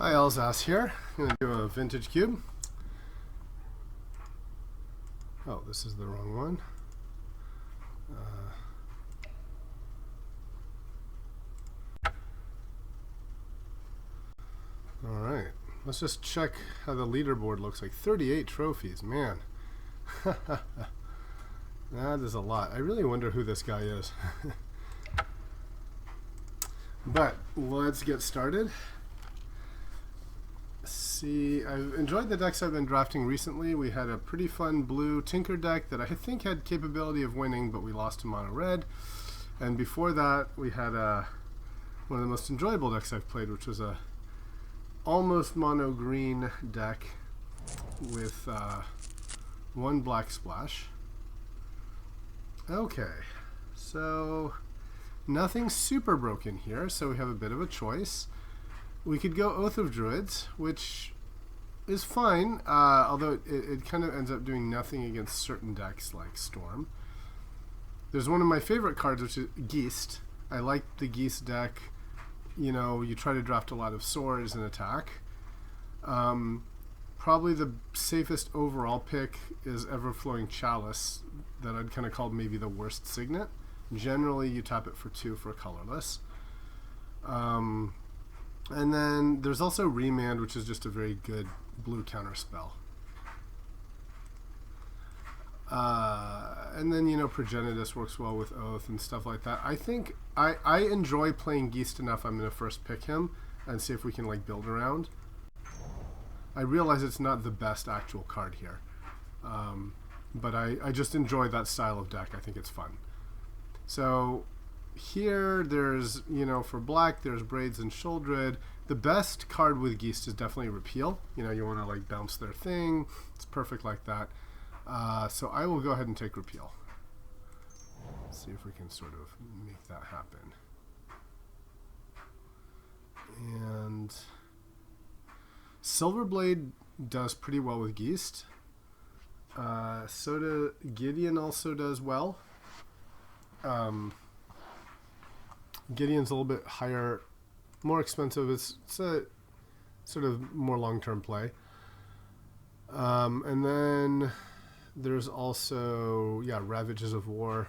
Hi, Elzas here. I'm going to do a vintage cube. Oh, this is the wrong one. Alright, let's just check how the leaderboard looks like. 38 trophies, man. That is a lot. I really wonder who this guy is. But let's get started. See, I've enjoyed the decks I've been drafting recently. We had a pretty fun blue Tinker deck that I think had capability of winning, but we lost to mono red. And before that, we had one of the most enjoyable decks I've played, which was a almost mono green deck with one black splash. Okay, so nothing super broken here, so we have a bit of a choice. We could go Oath of Druids, which is fine, although it kind of ends up doing nothing against certain decks like Storm. There's one of my favorite cards, which is Geist. I like the Geist deck. You know, you try to draft a lot of swords and attack. Probably the safest overall pick is Everflowing Chalice, that I'd kind of call maybe the worst signet. Generally, you tap it for 2 for colorless. And then there's also Remand, which is just a very good blue counter spell. And then, you know, Progenitus works well with Oath and stuff like that. I think I enjoy playing Geist enough. I'm going to first pick him and see if we can like build around. I realize it's not the best actual card here. But I just enjoy that style of deck. I think it's fun. So here there's, you know, for black there's Braids and Shuldred. The best card with Geist is definitely Repeal. You know, you want to like bounce their thing. It's perfect like that. So I will go ahead and take Repeal. See if we can sort of make that happen. And Silverblade does pretty well with Geist. Gideon also does well. Gideon's a little bit higher, more expensive. It's a sort of more long-term play. And then there's also, yeah, Ravages of War.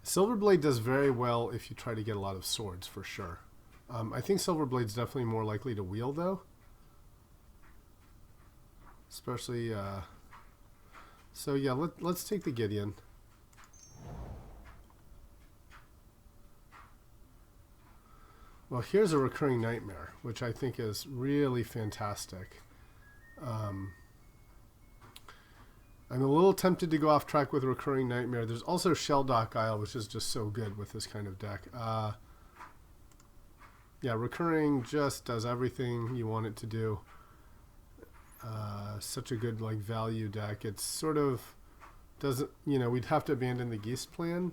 Silverblade does very well if you try to get a lot of swords, for sure. I think Silverblade's definitely more likely to wheel, though. Especially, so yeah, let's take the Gideon. Well, here's a Recurring Nightmare, which I think is really fantastic. I'm a little tempted to go off track with Recurring Nightmare. There's also Shelldock Isle, which is just so good with this kind of deck. Yeah, Recurring just does everything you want it to do. Such a good like value deck. It's sort of doesn't, you know, we'd have to abandon the Geist plan,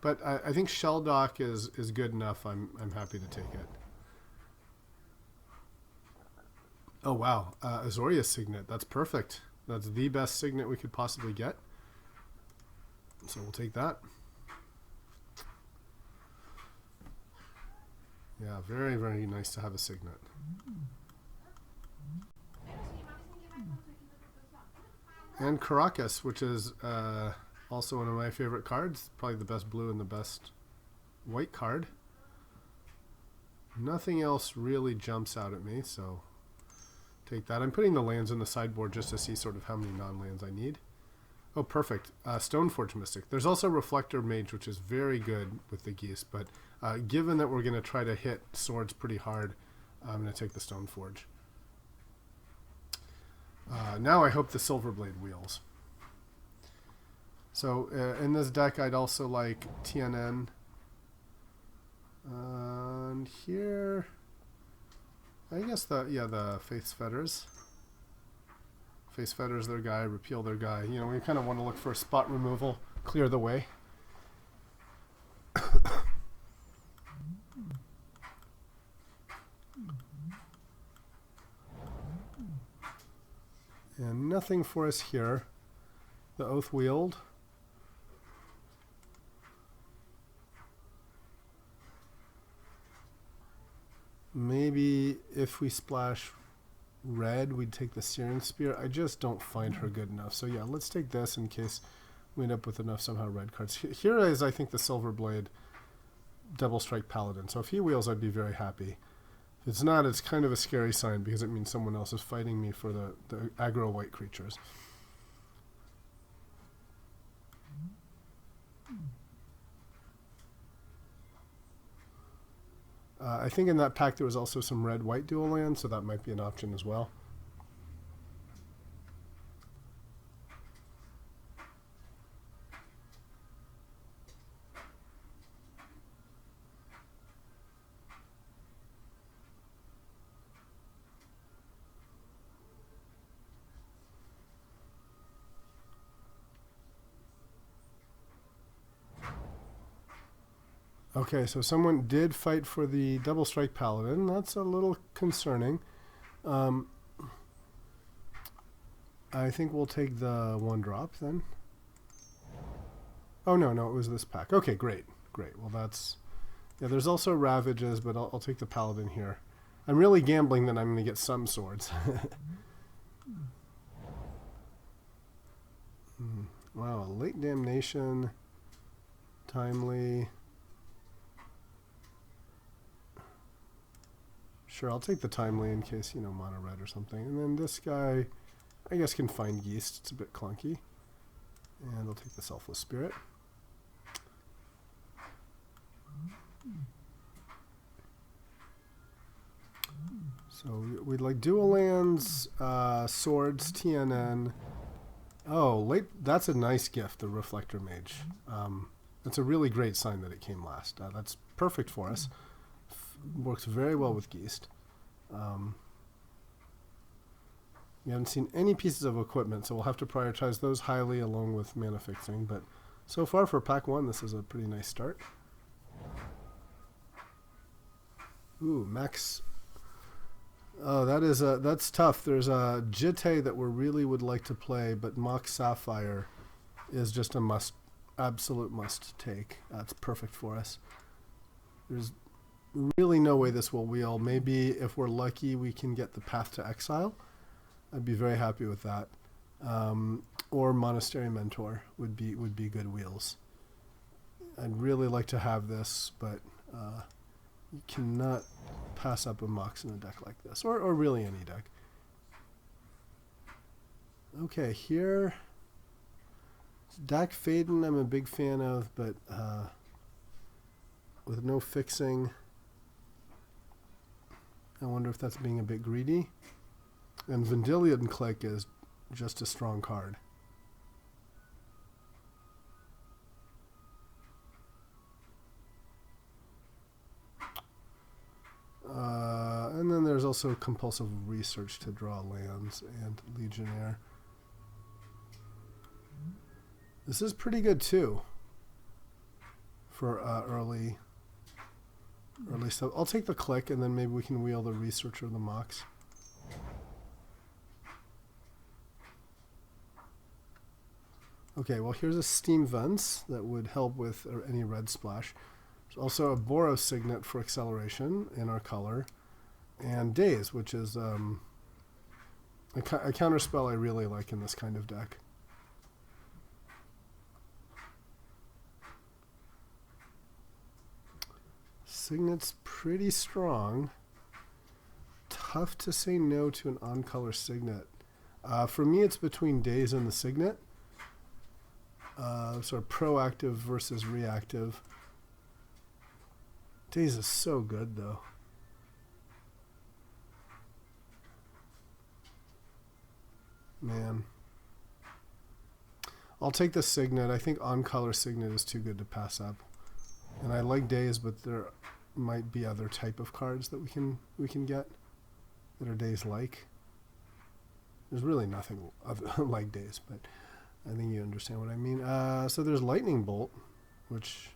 but I think Shelldock is good enough. I'm happy to take it. Oh wow, Azorius Signet. That's perfect. That's the best signet we could possibly get. So we'll take that. Yeah, very, very nice to have a signet. And Caracas, which is also one of my favorite cards. Probably the best blue and the best white card. Nothing else really jumps out at me, so take that. I'm putting the lands in the sideboard just to see sort of how many non-lands I need. Oh, perfect. Stoneforge Mystic. There's also Reflector Mage, which is very good with the Geist, but given that we're going to try to hit swords pretty hard, I'm going to take the Stoneforge. Now I hope the Silverblade wheels. So in this deck, I'd also like TNN. And here, I guess the Faith's Fetters. Faith's Fetters their guy, Repeal their guy. You know, we kind of want to look for spot removal, clear the way. And nothing for us here. The Oath Wield. Maybe if we splash red, we'd take the Searing Spear. I just don't find her good enough. So yeah, let's take this in case we end up with enough somehow red cards. Here is, I think, the Silver Blade Double Strike Paladin. So if he wheels, I'd be very happy. If it's not, it's kind of a scary sign because it means someone else is fighting me for the aggro white creatures. I think in that pack there was also some red-white dual land, so that might be an option as well. Okay, so someone did fight for the Double Strike Paladin. That's a little concerning. I think we'll take the 1-drop then. Oh, no, it was this pack. Okay, great. Well, that's... Yeah, there's also Ravages, but I'll take the Paladin here. I'm really gambling that I'm going to get some swords. Wow, Late Damnation, Timely... Sure, I'll take the Timely in case, mono red or something. And then this guy, I guess, can find Yeast. It's a bit clunky. And I'll take the Selfless Spirit. So we'd like dual lands, swords, TNN. Oh, that's a nice gift, the Reflector Mage. That's a really great sign that it came last. That's perfect for us. Works very well with Geist. We haven't seen any pieces of equipment, so we'll have to prioritize those highly along with mana fixing. But so far for pack 1, this is a pretty nice start. Ooh, Max. Oh, that's tough. There's a Jitte that we really would like to play, but Mox Sapphire is just a absolute must take. That's perfect for us. There's really no way this will wheel. Maybe if we're lucky we can get the Path to Exile. I'd be very happy with that. Or Monastery Mentor would be good wheels. I'd really like to have this, but you cannot pass up a Mox in a deck like this, or really any deck. Okay, here Dak Faden I'm a big fan of, but with no fixing, I wonder if that's being a bit greedy. And Vendilion Click is just a strong card. And then there's also Compulsive Research to draw lands and Legionnaire. This is pretty good too for early stuff. I'll take the Click, and then maybe we can wheel the Research or the Mox. Okay, well here's a Steam Vents that would help with any red splash. There's also a Boros Signet for acceleration in our color, and Daze, which is a counterspell I really like in this kind of deck. Signet's pretty strong. Tough to say no to an on-color Signet. For me, it's between Daze and the Signet. Sort of proactive versus reactive. Daze is so good, though. Man. I'll take the Signet. I think on-color Signet is too good to pass up. And I like Daze, but there might be other type of cards that we can get that are Daze-like. There's really nothing like Daze, but I think you understand what I mean. So there's Lightning Bolt, which,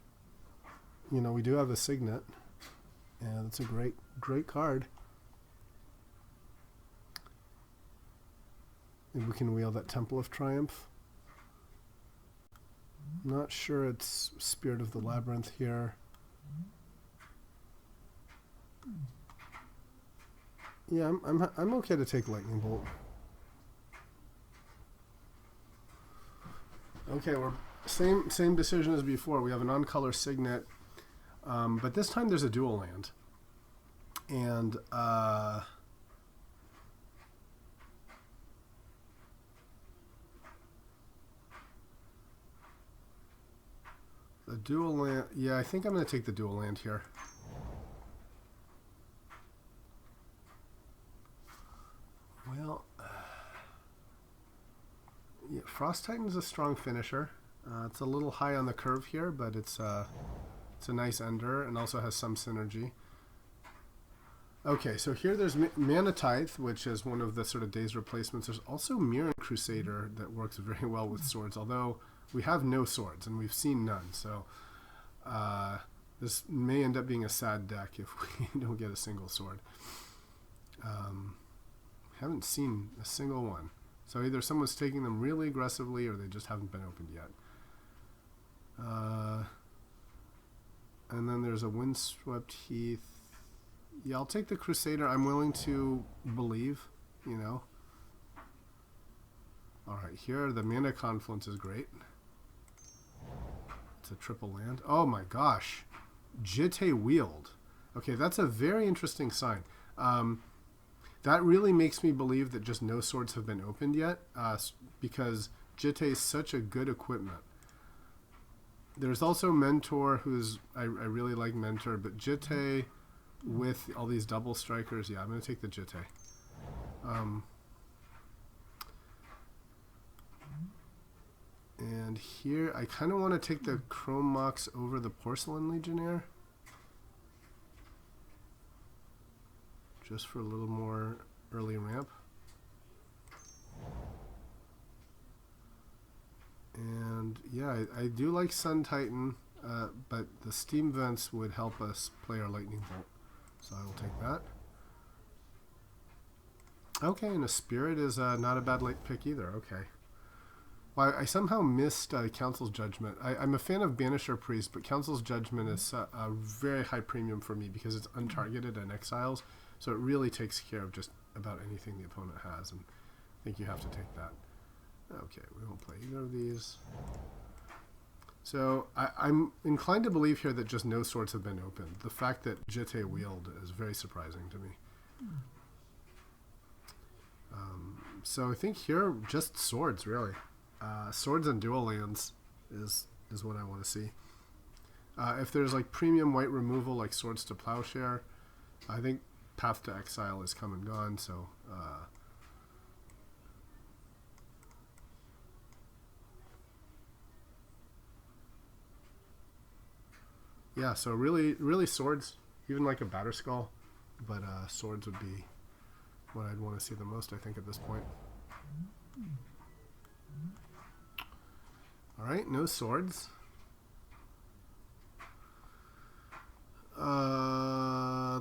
we do have a Signet, and it's a great card. Maybe we can wheel that Temple of Triumph. Not sure it's Spirit of the Labyrinth here. Yeah, I'm okay to take lightning bolt. Okay, we're same decision as before. We have an on-color signet, but this time there's a dual land, and the dual land. Yeah, I think I'm going to take the dual land here. Well, yeah, Frost Titan is a strong finisher. It's a little high on the curve here, but it's a nice ender and also has some synergy. Okay, so here there's Mana Tithe, which is one of the sort of Daze replacements. There's also Mirren Crusader that works very well with swords, although we have no swords and we've seen none. So this may end up being a sad deck if we don't get a single sword. Haven't seen a single one. So either someone's taking them really aggressively or they just haven't been opened yet. And then there's a Windswept Heath. Yeah, I'll take the Crusader. I'm willing to believe, you know. Alright, here the Mana Confluence is great. It's a triple land. Oh my gosh. Jitte Wield. Okay, that's a very interesting sign. That really makes me believe that just no swords have been opened yet, because Jitte is such a good equipment. There's also Mentor, who's I really like Mentor, but Jitte with all these double strikers, yeah, I'm going to take the Jitte. And here, I kind of want to take the Chrome Mox over the Porcelain Legionnaire. Just for a little more early ramp. And yeah, I do like Sun Titan, but the Steam Vents would help us play our Lightning Bolt. So I will take that. Okay, and a Spirit is not a bad late pick either. Okay. Well, I somehow missed Council's Judgment. I'm a fan of Banisher Priest, but Council's Judgment is a very high premium for me because it's untargeted and exiles. So it really takes care of just about anything the opponent has, and I think you have to take that. Okay, we won't play either of these. So I'm inclined to believe here that just no swords have been opened. The fact that Jitte Wield is very surprising to me. So I think here just swords, really. Swords and dual lands is what I want to see. If there's like premium white removal like Swords to Plowshare, I think Path to Exile is come and gone, so yeah, so really swords, even like a Batterskull, but swords would be what I'd want to see the most, I think, at this point. Alright, no swords.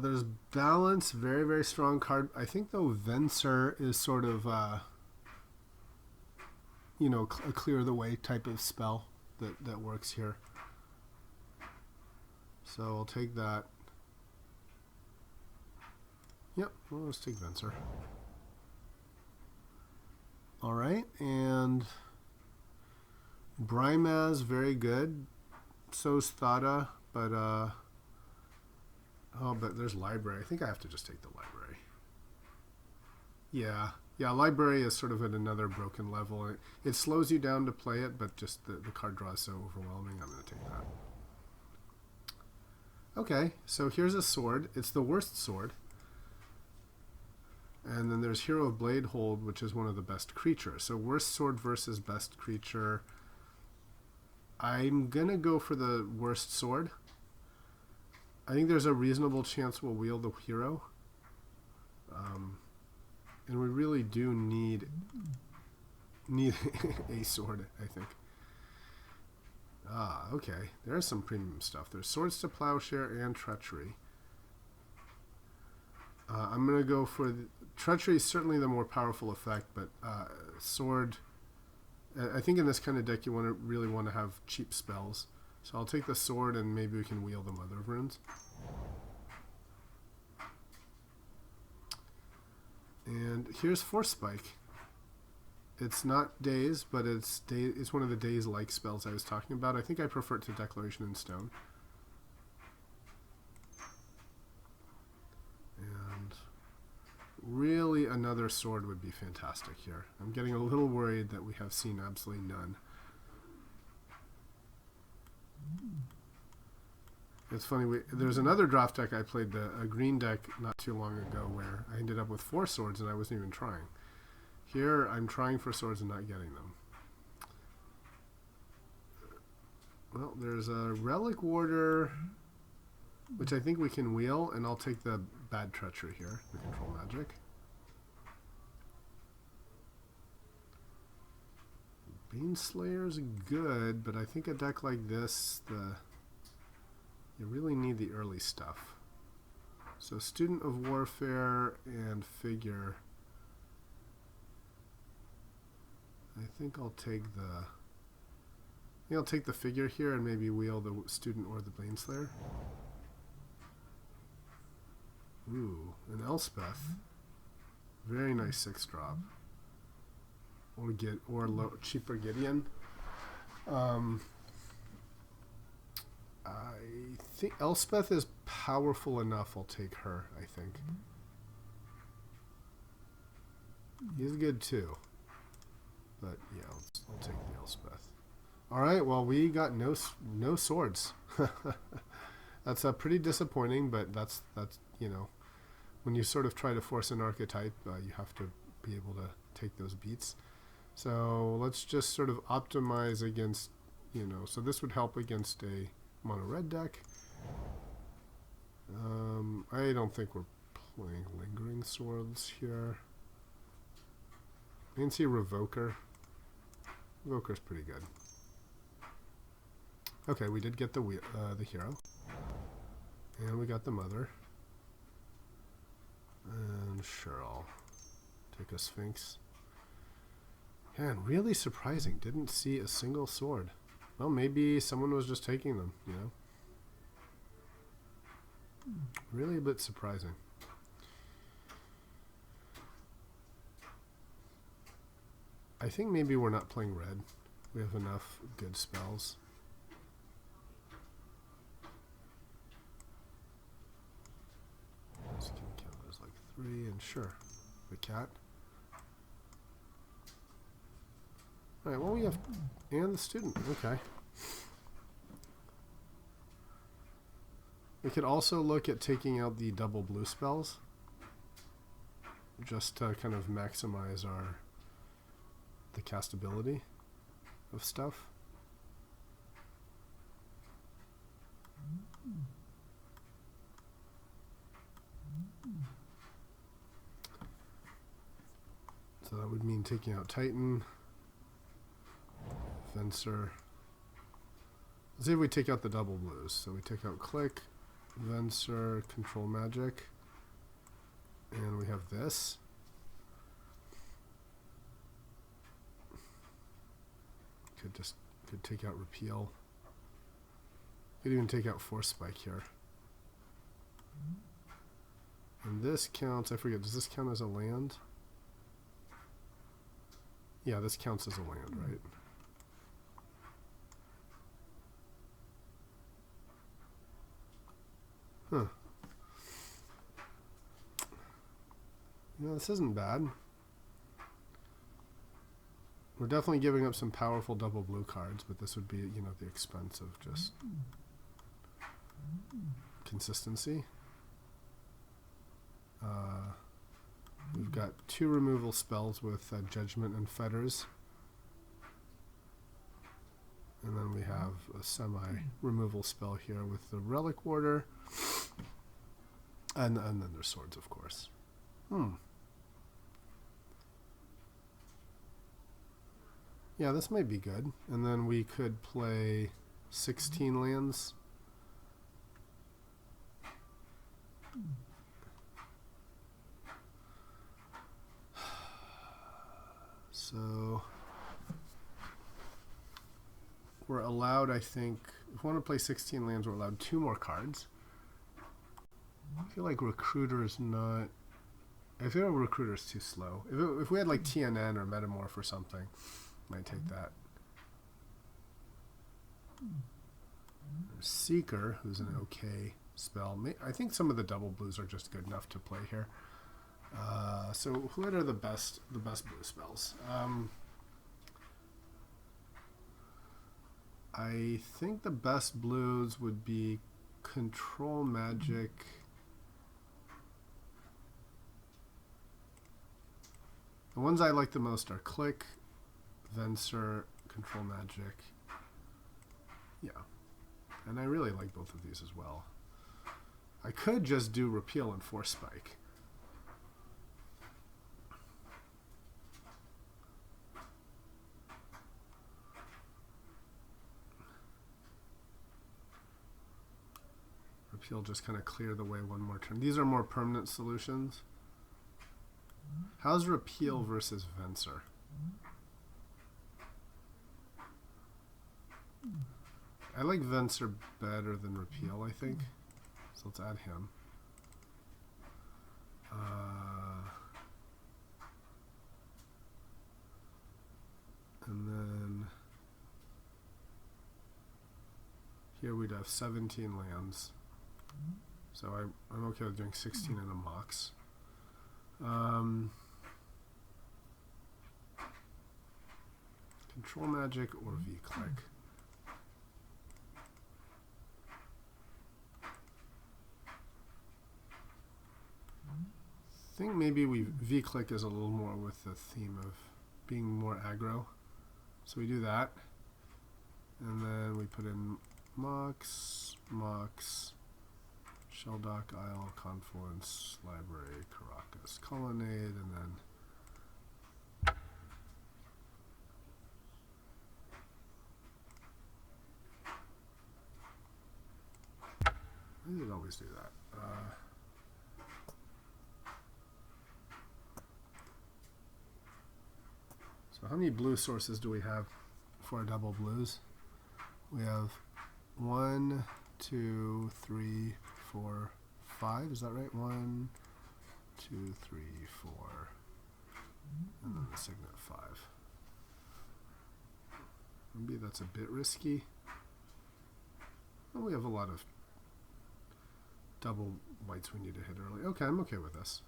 There's Balance, very, very strong card. I think, though, Venser is sort of, you know, a clear the way type of spell that works here. So I'll take that. Yep, well, let's take Venser. Alright, and Brimaz, very good. So's Thada, but oh, but there's Library. I think I have to just take the Library. Yeah, Library is sort of at another broken level. It slows you down to play it, but just the card draw is so overwhelming. I'm going to take that. Okay, so here's a sword. It's the worst sword. And then there's Hero of Bladehold, which is one of the best creatures. So worst sword versus best creature. I'm going to go for the worst sword. I think there's a reasonable chance we'll wield the hero. And we really do need a sword, I think. Ah, okay. There's some premium stuff. There's Swords to Plowshare and Treachery. I'm going to go for... Treachery is certainly the more powerful effect, but Sword... I think in this kind of deck you really want to have cheap spells. So I'll take the Sword and maybe we can wield the Mother of Runes. here's Force Spike. It's not Daze, but it's one of the Daze-like spells I was talking about. I think I prefer it to Declaration in Stone. And really another sword would be fantastic here. I'm getting a little worried that we have seen absolutely none. It's funny, there's another draft deck I played, a green deck, not too long ago, where I ended up with 4 swords and I wasn't even trying. Here, I'm trying for swords and not getting them. Well, there's a Relic Warder, which I think we can wheel, and I'll take the Bad Treachery here, the Control Magic. Baneslayer's good, but I think a deck like this, you really need the early stuff. So Student of Warfare and Figure. I think I'll take the Figure here and maybe wheel the Student or the Baneslayer. Ooh, an Elspeth. Very nice 6-drop. Or cheaper Gideon. I think Elspeth is powerful enough. I'll take her, I think. He's good too. But yeah, I'll take the Elspeth. Alright, well, we got no swords. That's pretty disappointing, but that's you know, when you sort of try to force an archetype, you have to be able to take those beats. So let's just sort of optimize against, you know, so this would help against a mono red deck. I don't think we're playing Lingering Swords here. I can see Revoker. Revoker's pretty good. Okay, we did get the hero. And we got the mother. And sure, I'll take a Sphinx. And really surprising, didn't see a single sword. Well, maybe someone was just taking them, you know. Really a bit surprising. I think maybe we're not playing red. We have enough good spells. This can count as like 3, and sure, the cat. Alright, well, we have, and the student, okay. We could also look at taking out the double blue spells, just to kind of maximize the castability of stuff. So that would mean taking out Titan, Venser. Let's see if we take out the double blues. So we take out Click, Venser, Control Magic, and we have this. Could take out Repeal. Could even take out Force Spike here. And this counts, I forget, does this count as a land? Yeah, this counts as a land, right? Huh. You know, this isn't bad. We're definitely giving up some powerful double blue cards, but this would be, you know, the expense of just consistency. We've got 2 removal spells with Judgment and Fetters. And then we have a semi-removal spell here with the Relic Warder. And then there's swords, of course. Yeah, this might be good. And then we could play 16 lands. So we're allowed, I think, if we want to play 16 lands, we're allowed 2 more cards. I feel like Recruiter is not I feel Recruiter's too slow. If we had like TNN or Metamorph or something, might take that. There's Seeker, who's an okay spell. I think some of the double blues are just good enough to play here. So what are the best blue spells? I think the best blues would be Control Magic. The ones I like the most are Click, Venser, Control Magic. Yeah. And I really like both of these as well. I could just do Repeal and Force Spike. Repeal just kind of clear the way one more turn. These are more permanent solutions. How's Repeal versus Venser? I like Venser better than Repeal, I think. So let's add him. And then here we'd have 17 lands. So I'm okay with doing 16 in a Mox. Control Magic or V-Click? I think maybe V-Click is a little more with the theme of being more aggro. So we do that. And then we put in Mox, Shelldock, Isle, Confluence, Library, Caracas, Colonnade, and then I did always do that. So how many blue sources do we have for our double blues? We have 1, 2, 3, 4, 5. Is that right? 1, 2, 3, 4, and then the Signet 5. Maybe that's a bit risky. Well, we have a lot of double whites we need to hit early. Okay, I'm okay with this.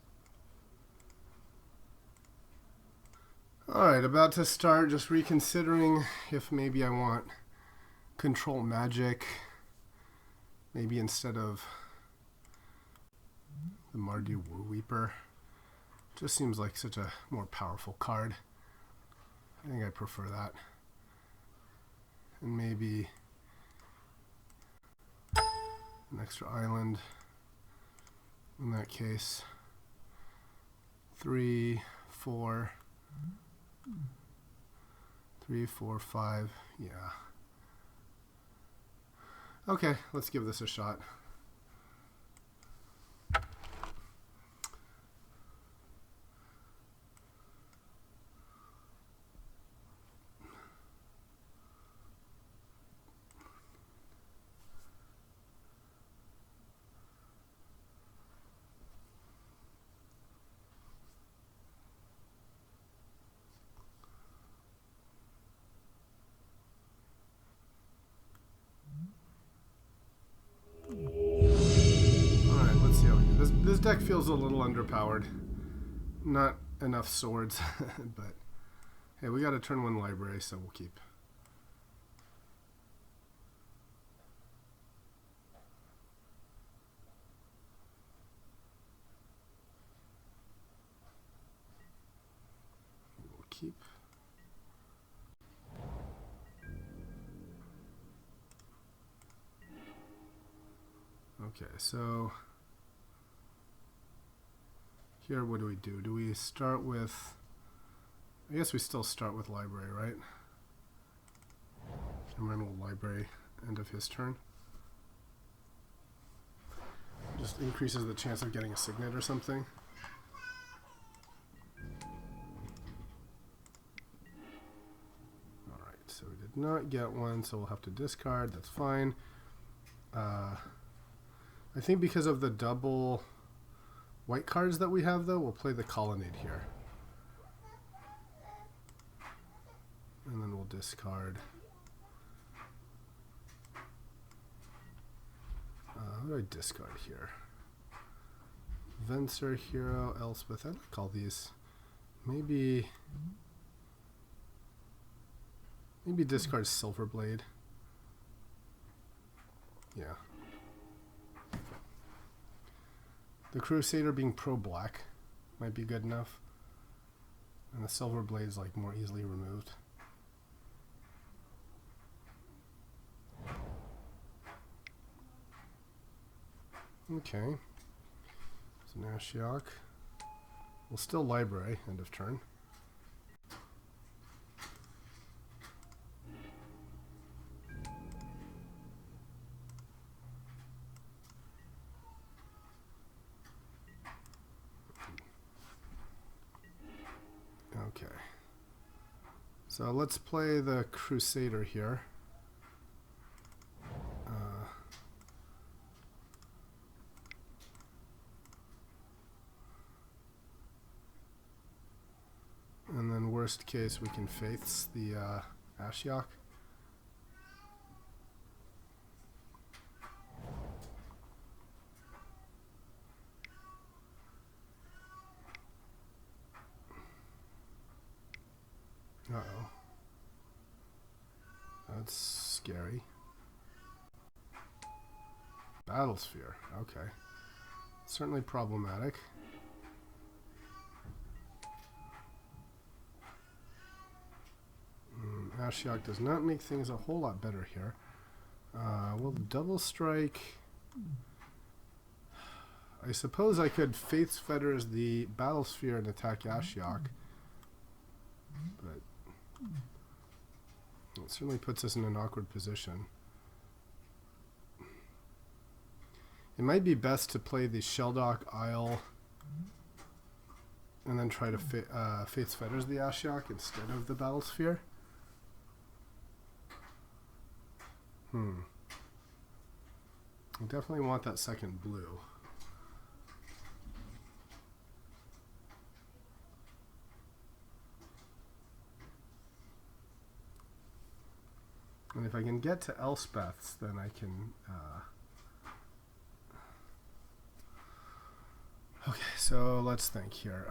Alright, about to start, just reconsidering if maybe I want Control Magic, maybe instead of the Mardu Weeper. Just seems like such a more powerful card. I think I prefer that. And maybe an extra island in that case. 3, 4, 3, 4, 5. Yeah. Okay, let's give this a shot. This deck feels a little underpowered. Not enough swords, but hey, we got a turn 1 library, so we'll keep. We'll keep. Okay, so here, what do we do? Do we start with, I guess we still start with library, right? And then we'll library end of his turn. Just increases the chance of getting a signet or something. Alright, so we did not get one, so we'll have to discard. That's fine. I think because of the double white cards that we have, though, we'll play the Colonnade here. And then we'll discard. What do I discard here? Venser, Hero, Elspeth. I like all these. Maybe discard Silverblade. Yeah. The Crusader being pro-black might be good enough. And the Silverblade is like more easily removed. Okay. So now Ashiok. We'll still library, end of turn. Okay. So let's play the Crusader here. And then worst case we can Faiths the Ashiok. Uh-oh. That's scary. Battlesphere. Okay. Certainly problematic. Ashiok does not make things a whole lot better here. We'll double strike. I suppose I could Faith's Fetters the Battlesphere and attack Ashiok. But it certainly puts us in an awkward position. It might be best to play the Shelldock Isle and then try to Faith's Fetters the Ashiok instead of the Battlesphere. I definitely want that second blue. And if I can get to Elspeth's, then I can... Okay, so let's think here.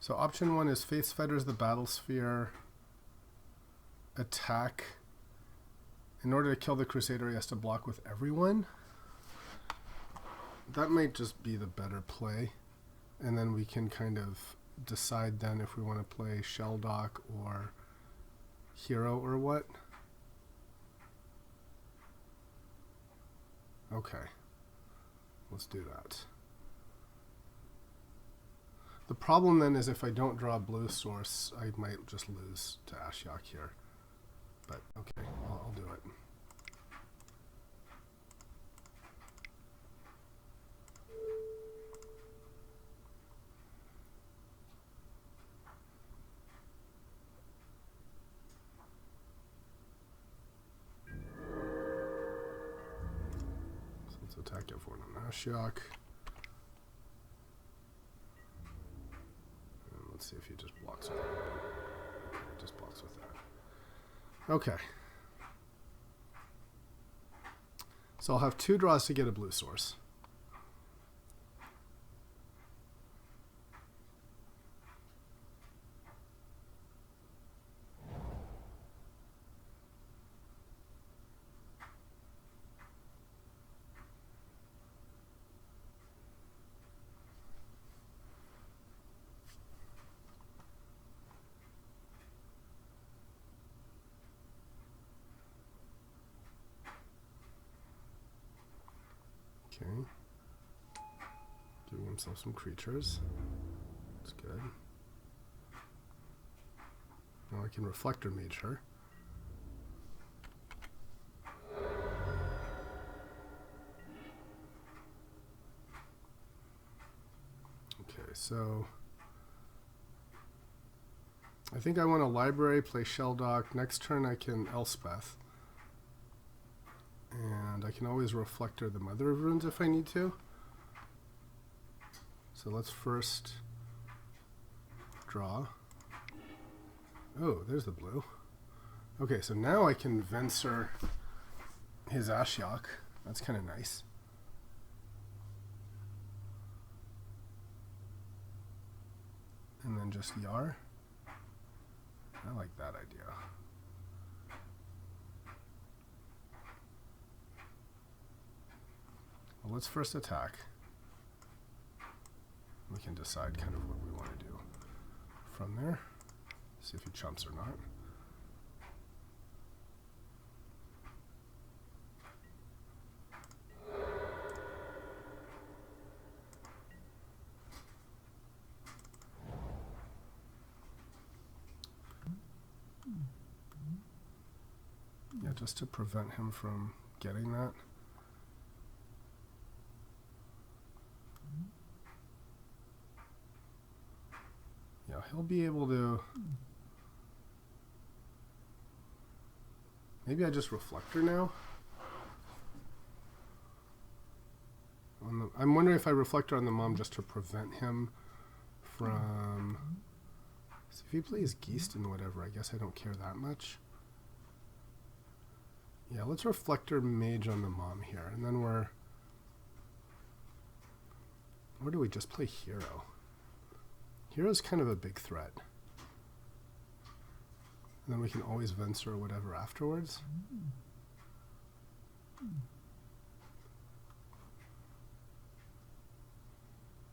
So option one is Faith's Fetters the Battlesphere. Attack. In order to kill the Crusader, he has to block with everyone. That might just be the better play. And then we can kind of decide then if we want to play Shelldock or Hero or what. Okay. Let's do that. The problem then is if I don't draw a blue source, I might just lose to Ashiok here. But okay, I'll do it. So let's attack everyone on Ashiok. And let's see if he just blocks with that. Okay, he just blocks with that. Okay. So I'll have 2 draws to get a blue source. Okay. Giving himself some creatures. That's good. Now I can Reflector Mage her. Okay, so I think I want a library, play Shelldock. Next turn I can Elspeth. And I can always reflector the Mother of Runes if I need to. So let's first draw. Oh, there's the blue. Okay, so now I can Venser his Ashiok. That's kind of nice. And then just Yar. I like that idea. Well, let's first attack. We can decide kind of what we want to do from there. See if he chumps or not. Yeah, just to prevent him from getting that. Yeah, he'll be able to... Maybe I just Reflector now? I'm wondering if I Reflector on the Mom just to prevent him from... So if he plays Geist and whatever, I guess I don't care that much. Yeah, let's Reflector Mage on the Mom here, and then we're... Or do we just play Hero? Hero's kind of a big threat. And then we can always Venser or whatever afterwards.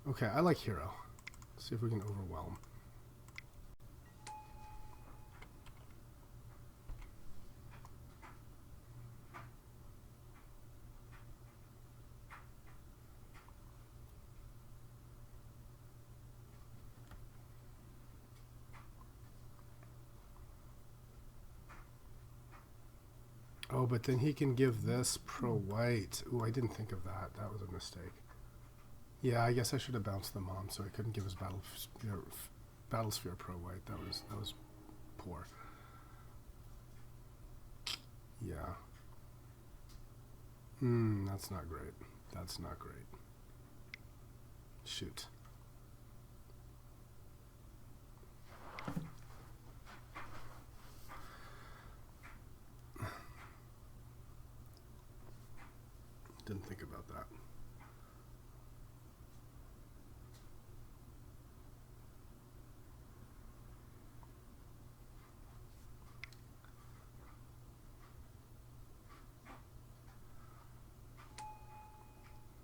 Okay, I like Hero. Let's see if we can overwhelm. Oh, but then he can give this pro white. Ooh, I didn't think of that. That was a mistake. Yeah, I guess I should have bounced the Mom so I couldn't give his battle sphere pro white. That was poor. Yeah. That's not great. That's not great. Shoot. Didn't think about that.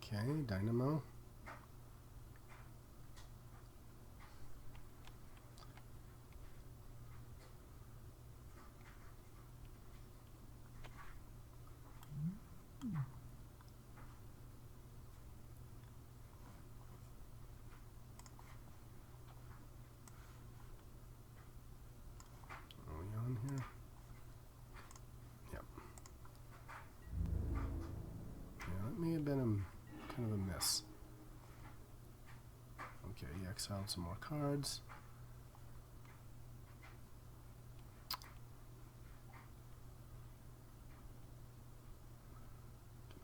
Okay, Dynamo. Here. Yep. Yeah, that may have been kind of a miss. Okay, he exiled some more cards.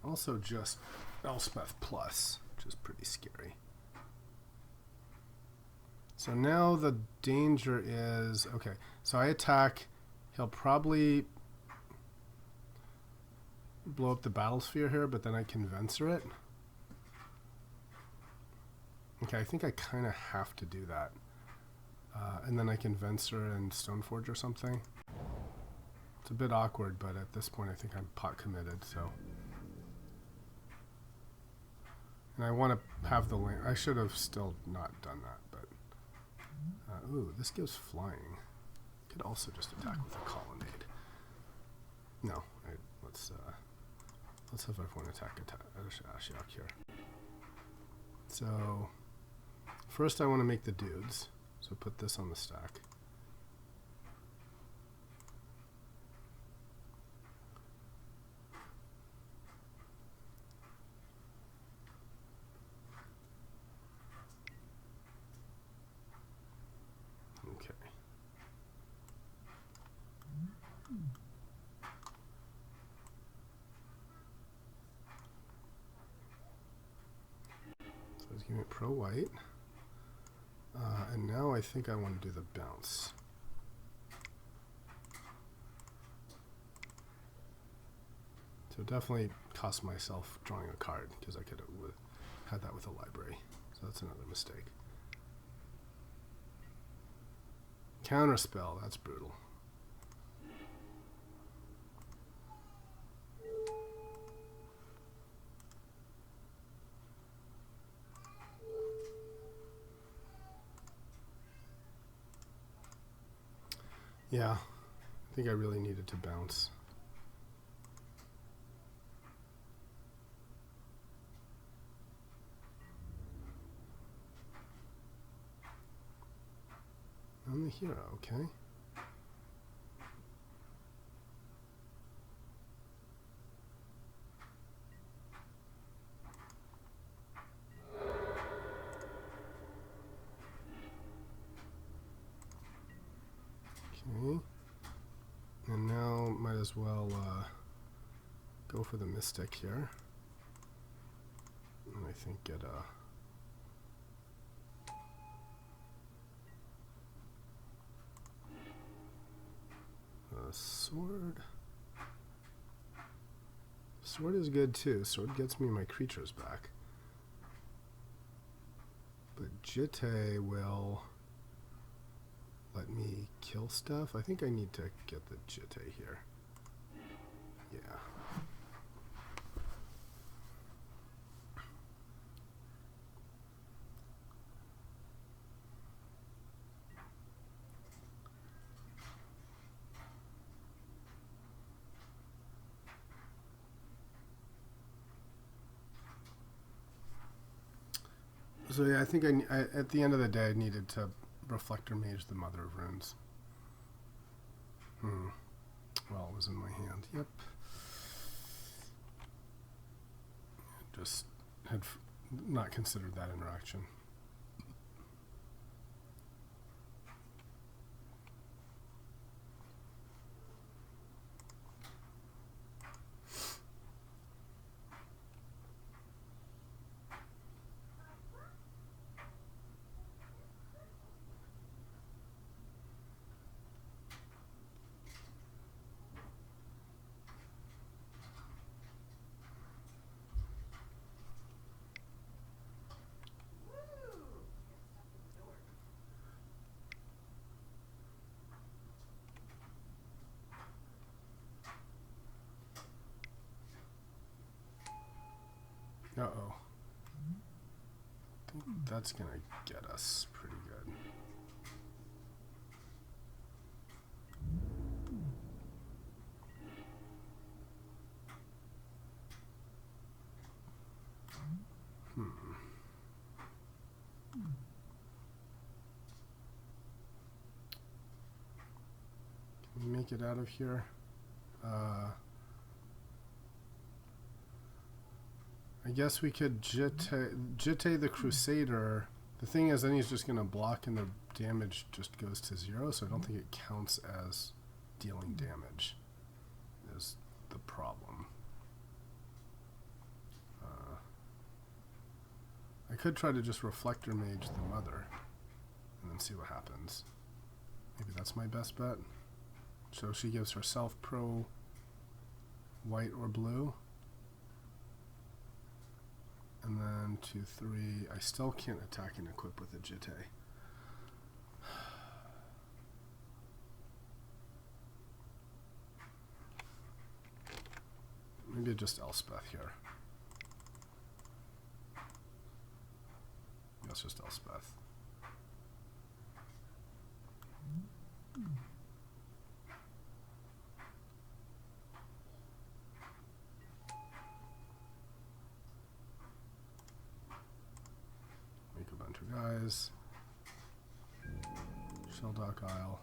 Also just Elspeth Plus, which is pretty scary. So now the danger is, okay, so I attack. He'll probably blow up the battle sphere here, but then I can Venser it. Okay, I think I kind of have to do that. And then I can Venser and Stoneforge or something. It's a bit awkward, but at this point I think I'm pot committed, so. And I want to have the link. I should have still not done that, but. Ooh, this gives flying. Could also just attack with a colonnade. No, let's have everyone attack Ashiok here. So first I want to make the dudes. So put this on the stack. Okay. give me pro white. And now I think I want to do the bounce. So definitely cost myself drawing a card because I could have had that with a library. So that's another mistake. Counterspell, that's brutal. Yeah, I think I really needed to bounce. I'm the hero, okay? Okay. And now might as well go for the Mystic here. And I think get a sword. Sword is good too. Sword gets me my creatures back. But Jitte will let me kill stuff. I think I need to get the Jitte here. Yeah. So yeah, I think I at the end of the day I needed to Reflector Mage the Mother of Runes. Well, it was in my hand. Yep. Just had not considered that interaction. Uh-oh. I think that's going to get us pretty good. Can we make it out of here? I guess we could Jitte the Crusader. The thing is, then he's just going to block and the damage just goes to 0, so I don't think it counts as dealing damage is the problem. I could try to just Reflector Mage the Mother and then see what happens. Maybe that's my best bet. So she gives herself pro white or blue. And then 2, 3. I still can't attack and equip with a Jitte. Maybe just Elspeth here. That's just Elspeth. Make a bunch of guys. Shelldock Isle.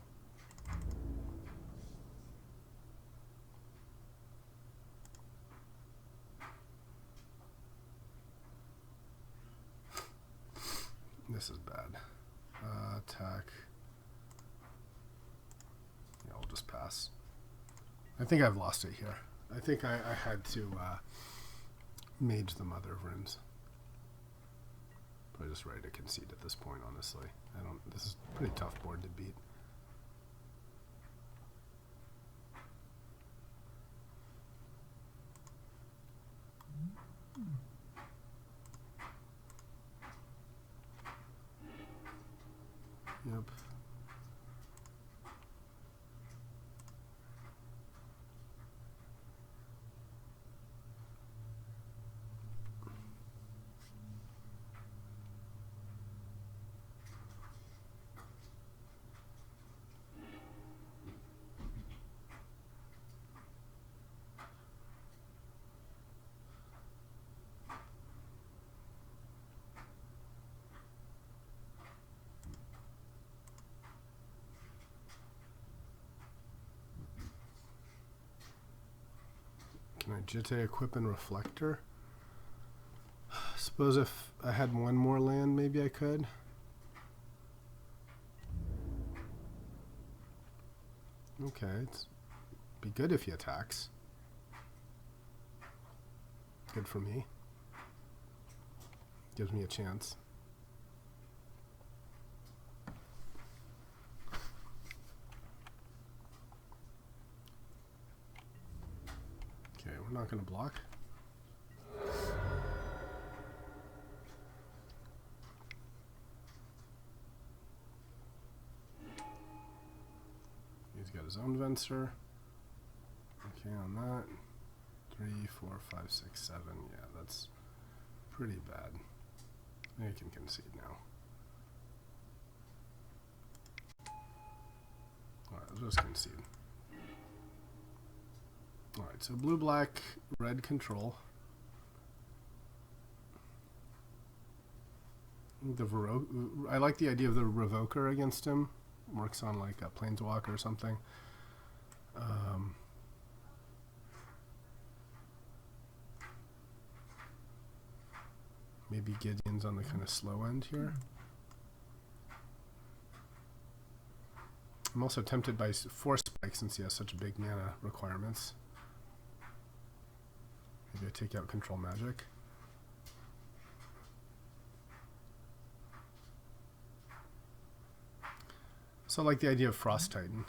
This is bad. Attack. Yeah, I'll just pass. I think I've lost it here. I think I had to Mage the Mother of Runes. just ready to concede at this point, honestly. This is a pretty tough board to beat. Yep. Can I jitte equip and reflector? Suppose if I had one more land, maybe I could. Okay, it's be good if he attacks. Good for me. Gives me a chance. Okay, we're not going to block. He's got his own Venser. Okay, on that. 3, 4, 5, 6, 7. Yeah, that's pretty bad. I can concede now. Alright, let's just concede. Alright, so blue, black, red control. I like the idea of the Revoker against him. Works on like a Planeswalker or something. Maybe Gideon's on the kind of slow end here. I'm also tempted by Force Spike since he has such big mana requirements. Maybe I take out Control Magic. So I like the idea of Frost Titan.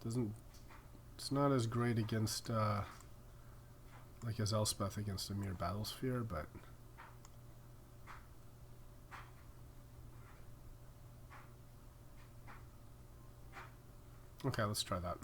It's not as great against like as Elspeth against a mere Battlesphere, but okay, let's try that.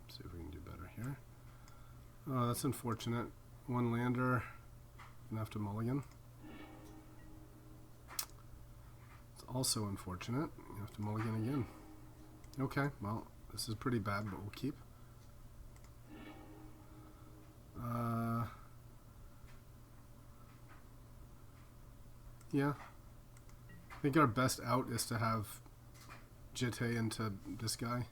See if we can do better here. Oh, that's unfortunate. One lander, gonna have to mulligan. It's also unfortunate. You have to mulligan again. Okay, well, this is pretty bad, but we'll keep. Yeah. I think our best out is to have jitte into this guy.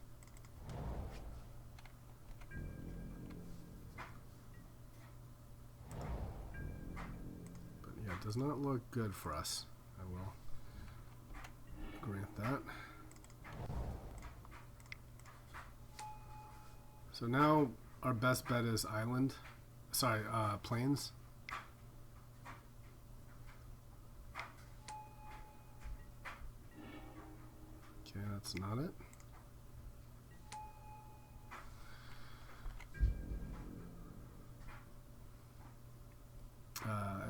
Does not look good for us. I will grant that. So now our best bet is island. Sorry, plains. Okay, that's not it.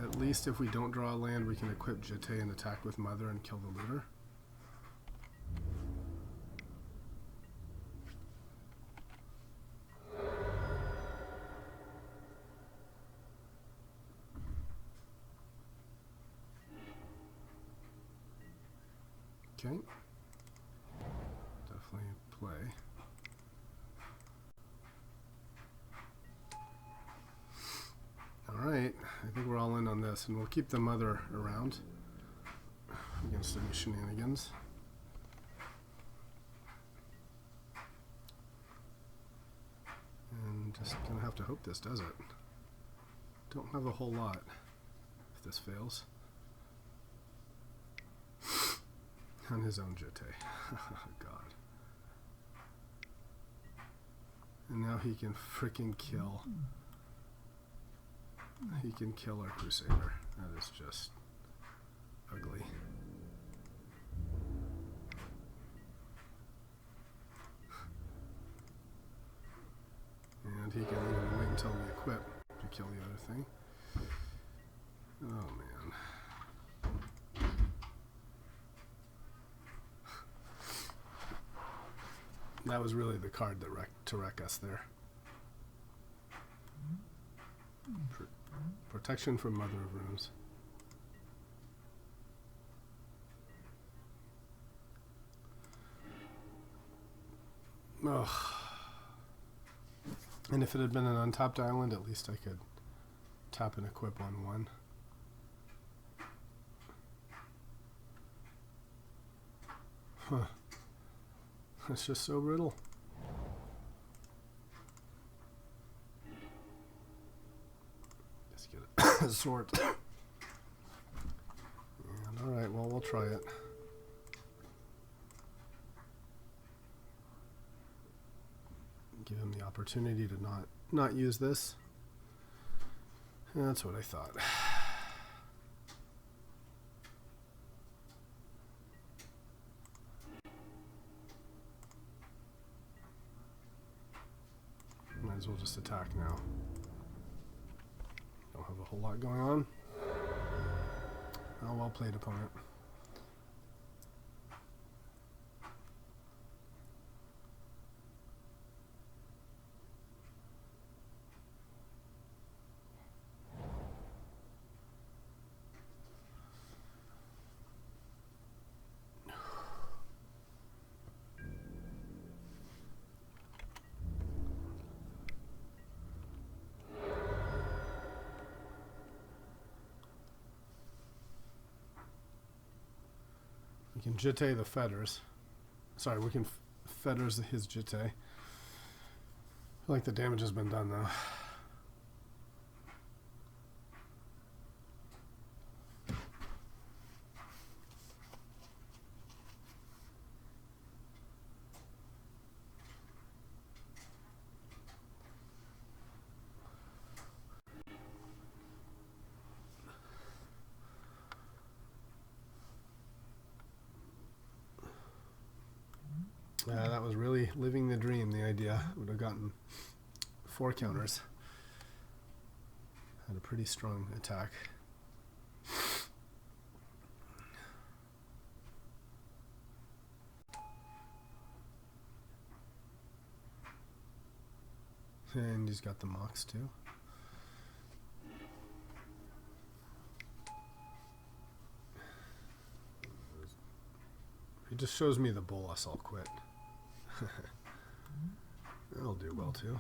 At least if we don't draw a land, we can equip jitte and attack with Mother and kill the looter. Okay. Definitely play. Alright, I think we're all in on this, and we'll keep the mother around against any shenanigans. And just gonna have to hope this does it. Don't have a whole lot if this fails. On his own jeté. God. And now he can freaking kill. He can kill our Crusader. That is just ugly. And he can even wait until we equip to kill the other thing. Oh man. That was really the card that to wreck us there. Protection from Mother of Runes. Ugh. And if it had been an untapped island, at least I could tap and equip on one. Huh. It's just so brittle. Let's get a sword. And alright, well, we'll try it. Give him the opportunity to not use this. That's what I thought. Might as well just attack now. Don't have a whole lot going on. Oh, well played, opponent. We can jeté the fetters. Sorry, we can fetters his jeté. I feel like the damage has been done though. That was really living the dream, the idea. Would have gotten 4 counters. Had a pretty strong attack. And he's got the mocks too. He just shows me the bolus, I'll quit. That'll do well too.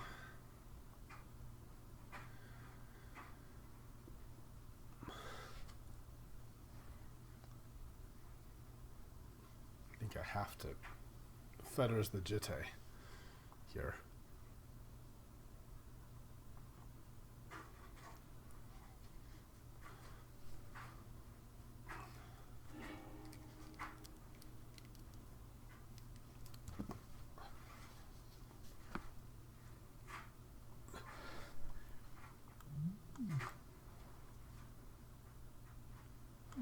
I think I have to fetters the jeté here.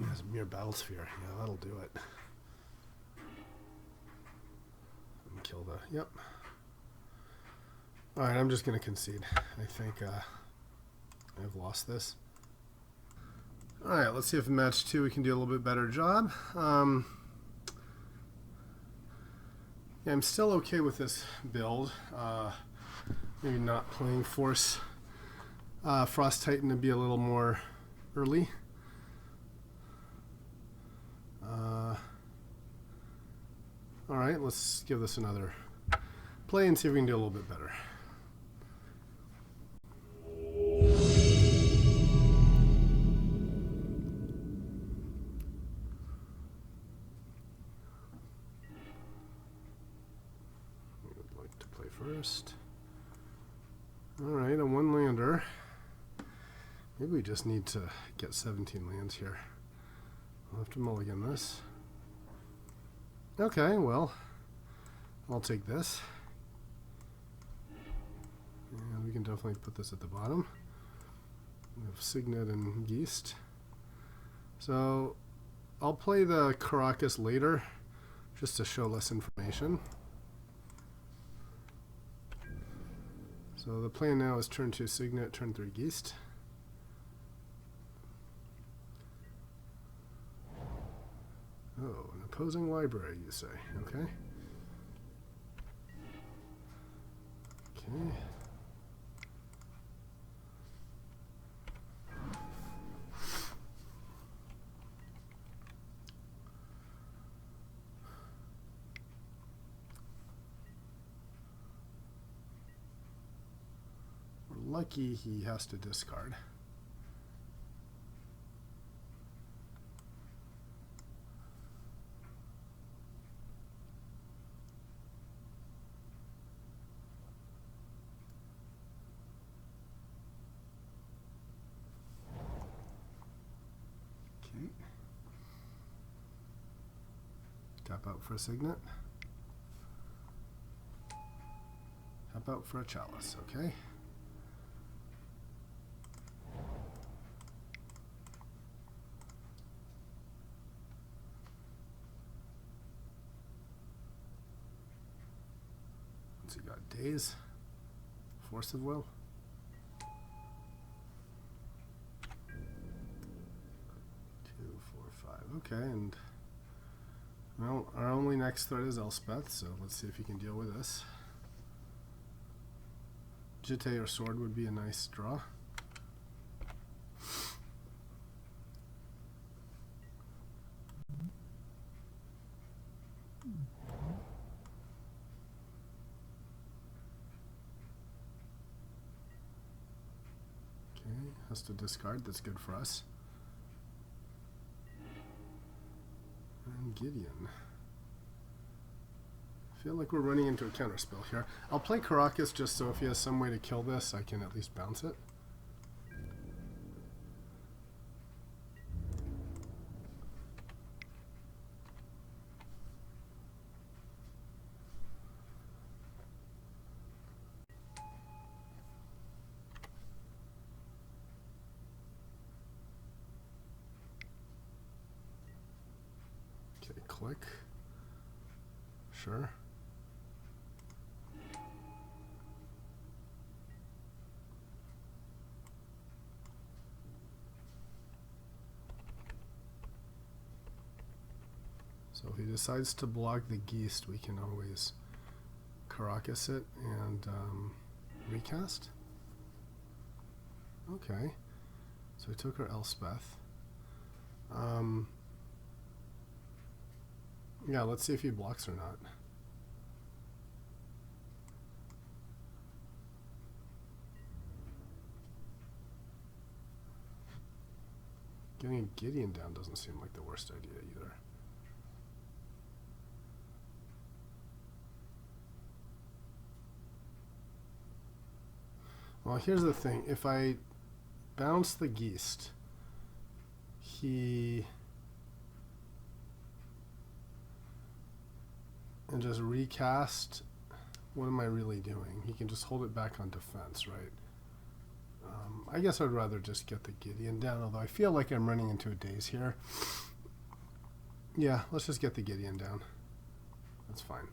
Yes, mere battle sphere. Yeah, that'll do it. And kill the. Yep. All right, I'm just gonna concede. I think I've lost this. All right, let's see if in match 2 we can do a little bit better job. Yeah, I'm still okay with this build. Maybe not playing Force Frost Titan to be a little more early. Alright, let's give this another play and see if we can do a little bit better. I'd like to play first. Alright, a one lander. Maybe we just need to get 17 lands here. I'll have to mulligan this. Okay, well, I'll take this. And we can definitely put this at the bottom. We have Signet and Geest. So I'll play the Caracas later, just to show less information. So the plan now is turn 2 Signet, turn 3 Geest. Oh, an opposing library, you say. Okay. Okay. We're lucky he has to discard. Tap out for a Signet. Tap out for a Chalice, okay? Once you got Daze, Force of Will. 2, 4, 5, okay, and well, our only next threat is Elspeth, so let's see if he can deal with this. Jitte or Sword would be a nice draw. Okay, has to discard, that's good for us. And Gideon. I feel like we're running into a counterspell here. I'll play Caracas just so if he has some way to kill this, I can at least bounce it. Okay, click. Sure. So if he decides to block the Geest, we can always Caracas it and recast. Okay. So we took our Elspeth. Yeah, let's see if he blocks or not. Getting a Gideon down doesn't seem like the worst idea either. Well, here's the thing. If I bounce the Geest, and just recast, what am I really doing? He can just hold it back on defense, right? I guess I'd rather just get the Gideon down, although I feel like I'm running into a daze here. Yeah, let's just get the Gideon down. That's fine.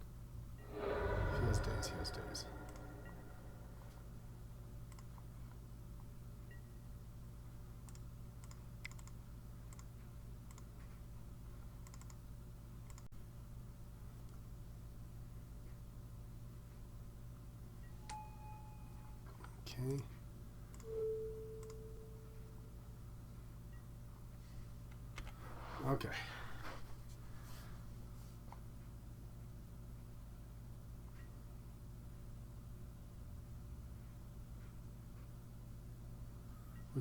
If he has daze, he has daze. Okay. Okay.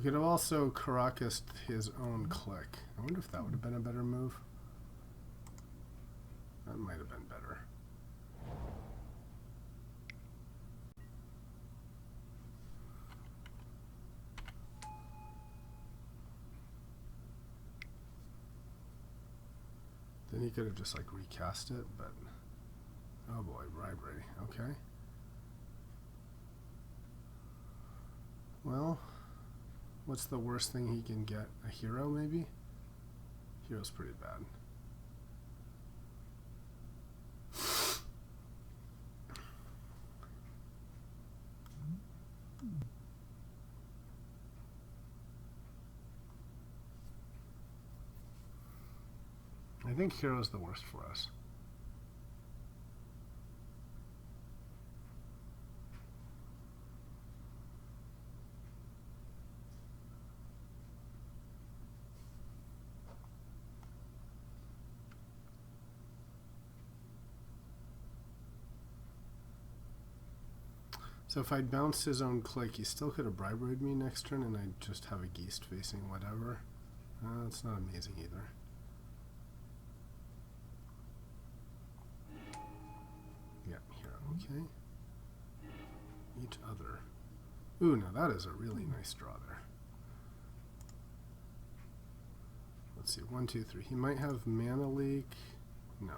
could have also Caracased his own click. I wonder if that would have been a better move. That might have been better. Then he could have just like recast it, but oh boy, bribery. Okay. Well, what's the worst thing he can get? A hero, maybe? Hero's pretty bad. I think hero's the worst for us. So if I'd bounced his own click, he still could have briberied me next turn, and I'd just have a Geist facing whatever. That's not amazing either. Yeah, hero, okay. Each other. Ooh, now that is a really nice draw there. Let's see, 1, 2, 3. He might have mana leak. No.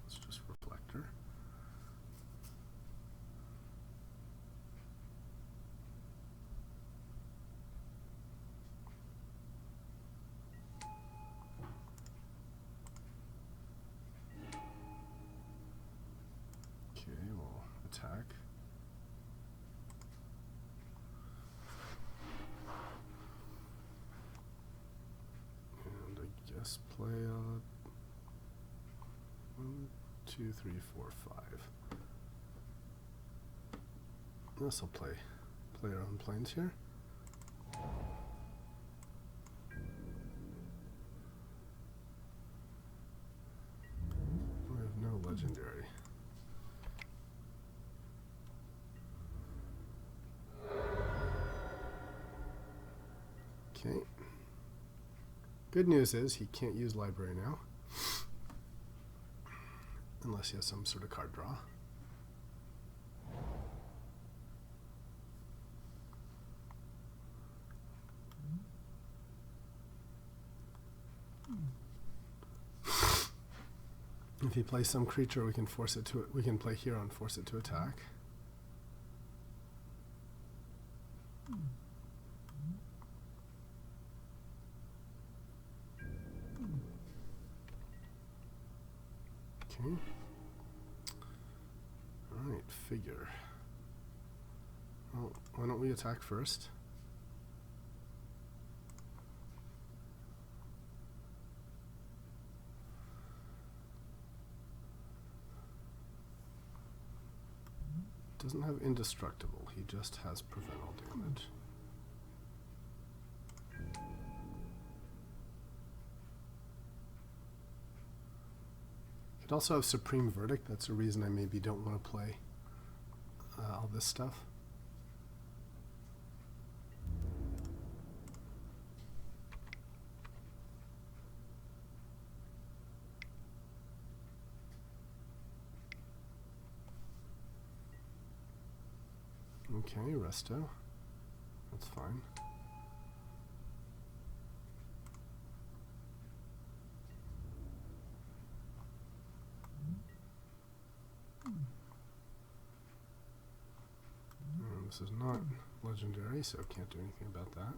Let's just reflector. Okay, we'll attack. And I guess play 1, 2, 3, 4, 5. This will play our own planes here. We have no legendary. Okay. Good news is he can't use library now. Unless he has some sort of card draw. If he plays some creature, we can force it to. We can play hero and force it to attack. Okay. All right, figure. Well, why don't we attack first? Doesn't have indestructible, he just has prevent all damage. Could also have Supreme Verdict, that's a reason I maybe don't want to play all this stuff. Okay, resto. That's fine. This is not legendary, so can't do anything about that.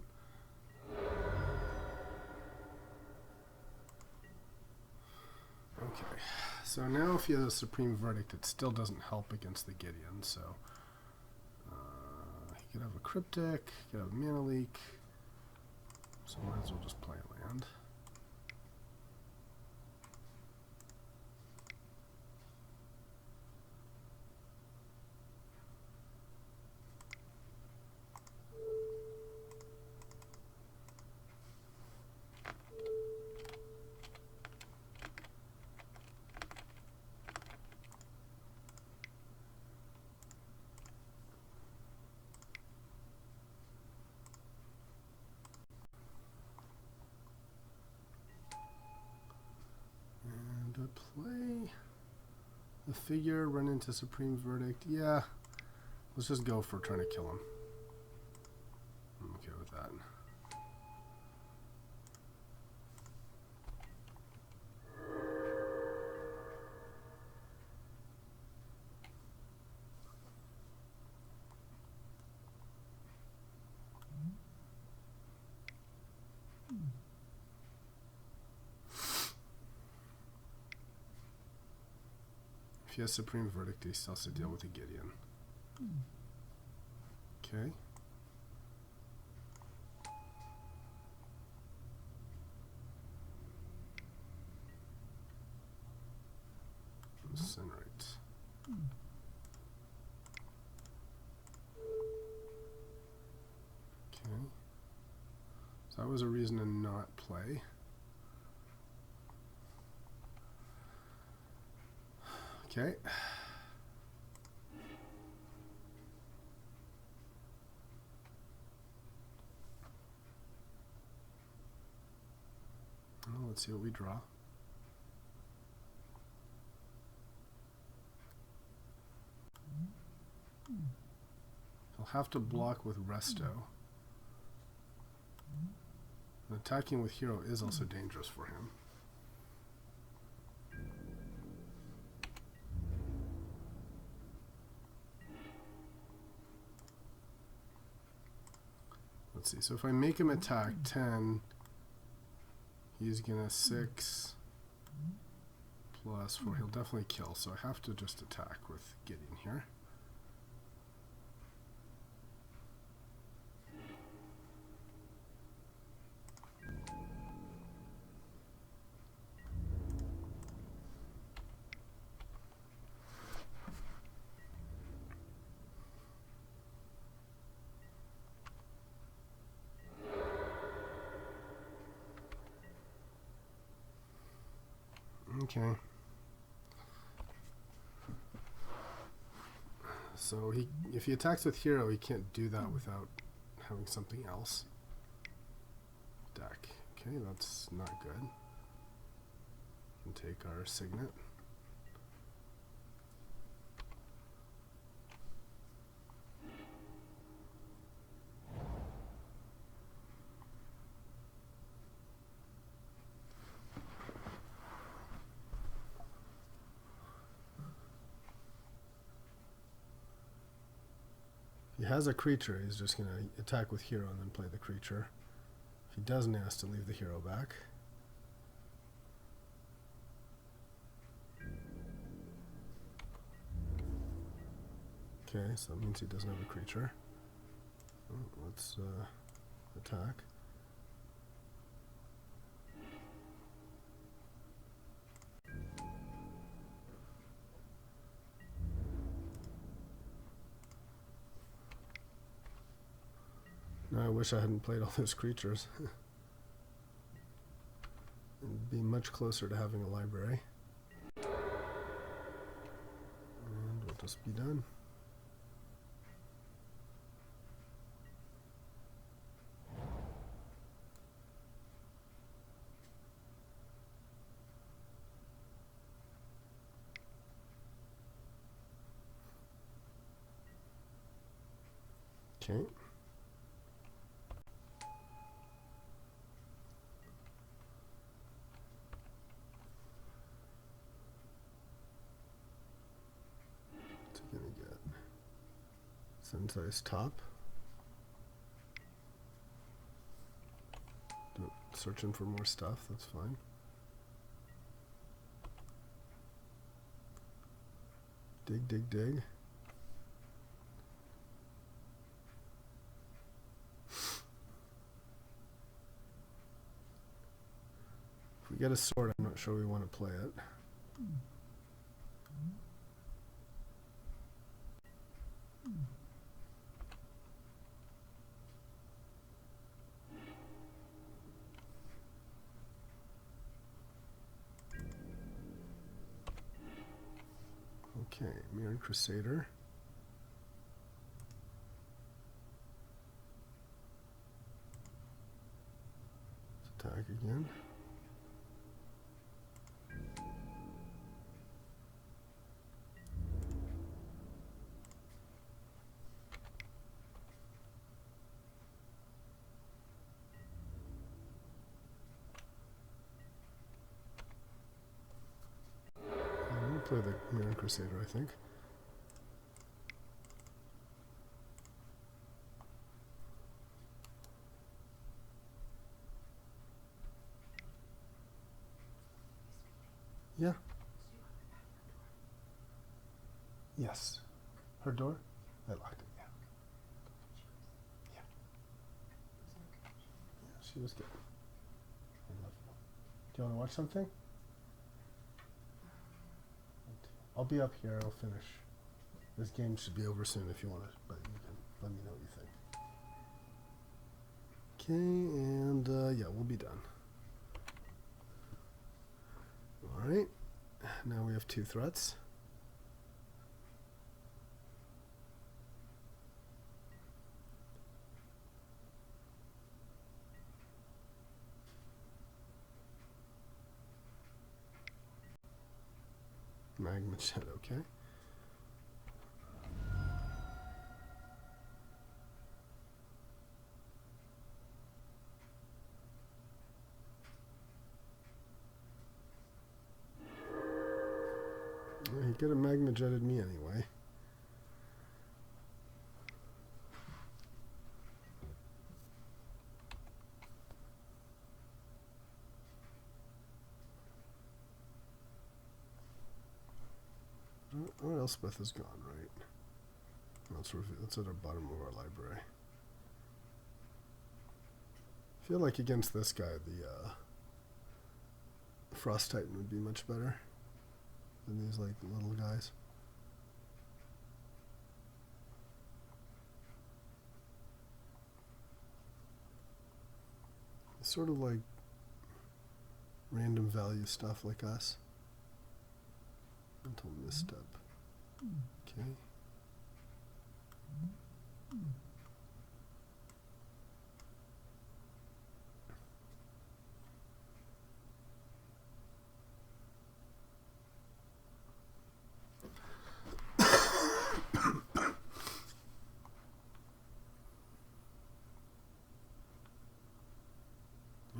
Okay, so now if he has a Supreme Verdict, it still doesn't help against the Gideon, so he could have a Cryptic, he could have a Mana Leak, so might as well just play land. The figure, run into Supreme Verdict. Yeah, let's just go for trying to kill him. I'm okay with that. If he has Supreme Verdict, he still has to deal with a Gideon. Okay. Incinerate. Okay. So that was a reason to not play. Okay. Well, let's see what we draw. He'll have to block with Resto. And attacking with Hero is also dangerous for him. Let's see, so if I make him attack 10, he's gonna 6 plus 4, he'll definitely kill, so I have to just attack with Gideon here. Okay. So if he attacks with Hero, he can't do that without having something else. Deck. Okay, that's not good. We can take our Signet. He has a creature, he's just going to attack with Hero and then play the creature. If he doesn't, he has to leave the Hero back. Okay, so that means he doesn't have a creature. So let's attack. Now I wish I hadn't played all those creatures. It'd be much closer to having a library. And we'll just be done. Okay. Gonna get Sensei's top. Searching for more stuff, that's fine. Dig, dig, dig. If we get a sword, I'm not sure we want to play it. Okay, Mirrored Crusader. Let's attack again. Play the Mirren Crusader, I think. Yeah. Yes. Her door? I locked it, yeah. Yeah. Yeah, she was good. I love you. Do you want to watch something? I'll be up here. I'll finish. This game should be over soon if you want it, but you can let me know what you think. Okay, and yeah, we'll be done. Alright, now we have 2 threats. Magma jet, okay. Well, he could have magma jetted me anyway. Oh, Elspeth is gone, right? That's at the bottom of our library. I feel like against this guy, the Frost Titan would be much better than these like little guys. It's sort of like random value stuff like us. Mental misstep. Okay.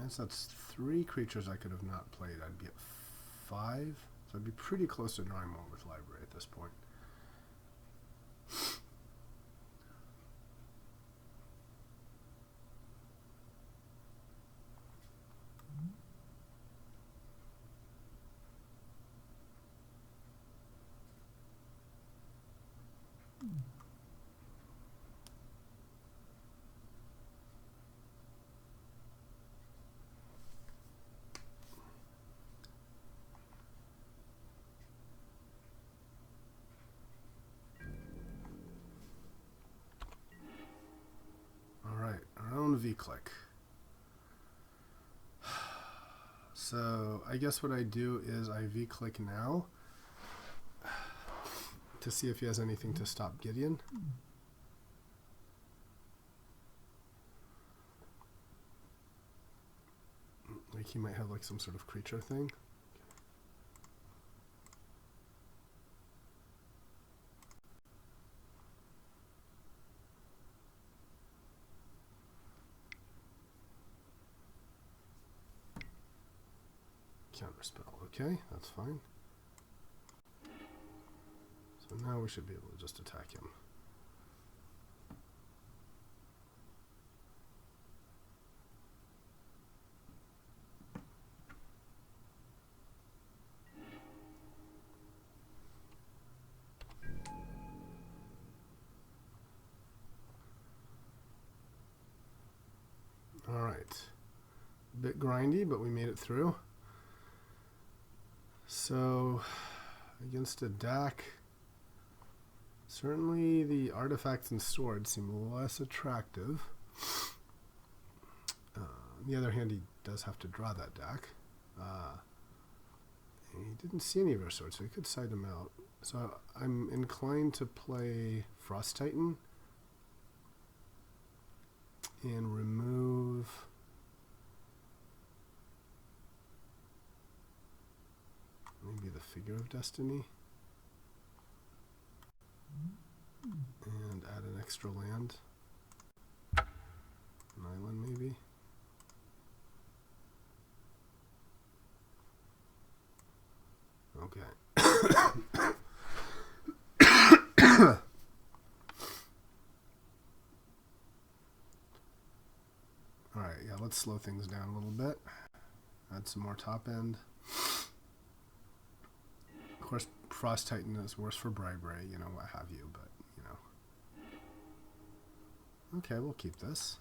Yes, that's 3 creatures I could have not played. I'd be at 5. So I'd be pretty close to drawing one with library at this point. V-click. So I guess what I do is I V-click now to see if he has anything to stop Gideon. Like he might have like some sort of creature thing. Counterspell. Okay, that's fine. So now we should be able to just attack him. All right. A bit grindy, but we made it through. So, against a deck, certainly the artifacts and swords seem less attractive. On the other hand, he does have to draw that deck. He didn't see any of our swords, so he could side them out. So I'm inclined to play Frost Titan and remove maybe the Figure of Destiny and add an extra land, an island maybe. Okay. let's slow things down a little bit. Add some more top end. Of course, Frost Titan is worse for bribery, you know, what have you, but, you know. Okay, we'll keep this.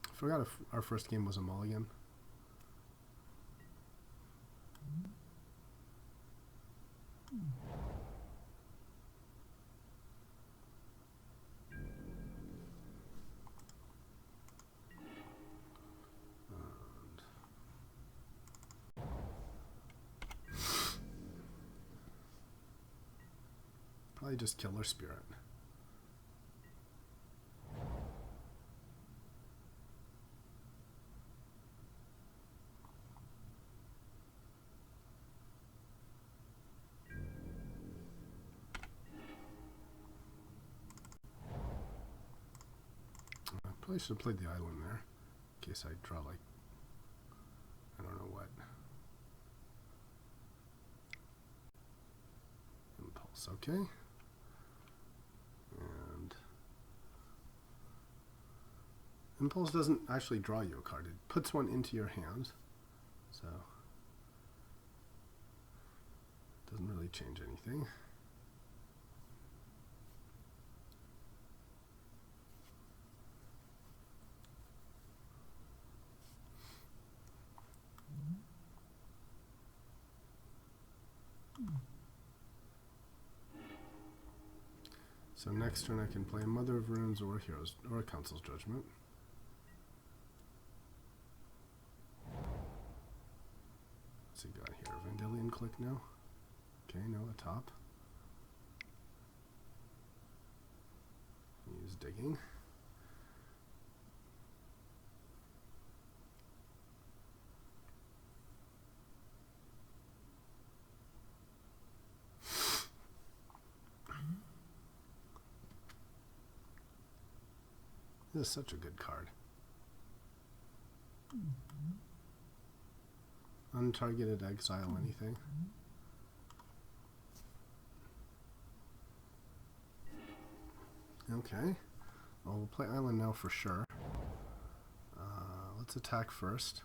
I forgot if our first game was a mulligan. Probably just Killer Spirit. Probably should have played the island there, in case I draw like, I don't know what. Impulse, okay. And Impulse doesn't actually draw you a card, it puts one into your hand, so it doesn't really change anything. So next turn I can play Mother of Runes or Heroes or Council's Judgment. What's he got here? Vendilion Click now? Okay, no, a top. Use digging. This is such a good card. Untargeted exile anything. Okay. Well, we'll play island now for sure. Let's attack first.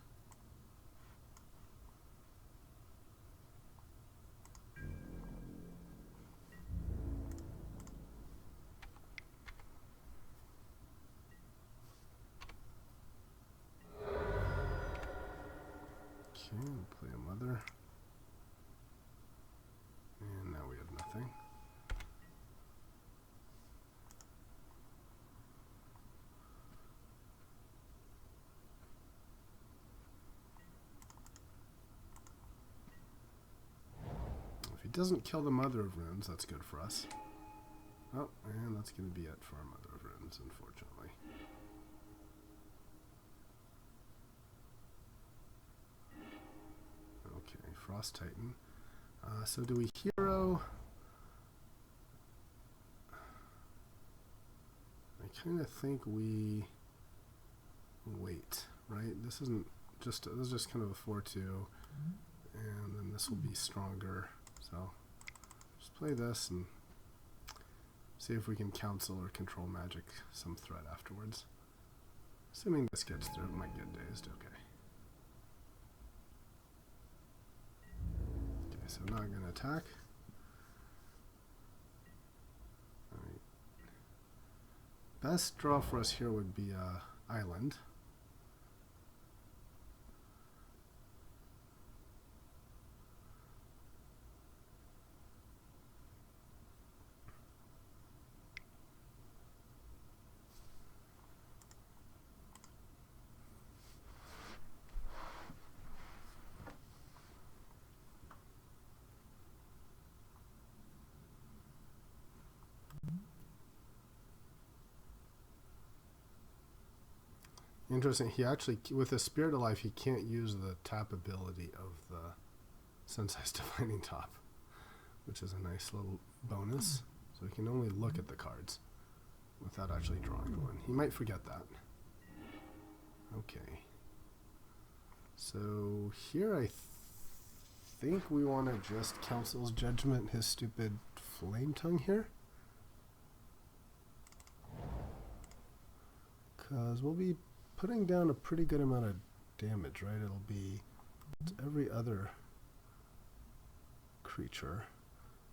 Okay, we'll play a Mother. And now we have nothing. If he doesn't kill the Mother of Runes, that's good for us. Oh, and that's going to be it for our Mother of Runes, unfortunately. Okay, Frost Titan. So do we hero? I kind of think we wait, right? This isn't just, this is just kind of a 4-2, and then this will be stronger. So just play this and see if we can counsel or control magic some threat afterwards. Assuming this gets through, it might get dazed. Okay. So now I'm going to attack. Alright. Best draw for us here would be island. Interesting. He actually, with a Spirit of Life, he can't use the tap ability of the Sensei's Divining Top, which is a nice little bonus. So he can only look at the cards without actually drawing one. He might forget that. Okay. So here I think we want to just Council's Judgment his stupid Flame Tongue here. Because we'll be putting down a pretty good amount of damage, right? It'll be every other creature.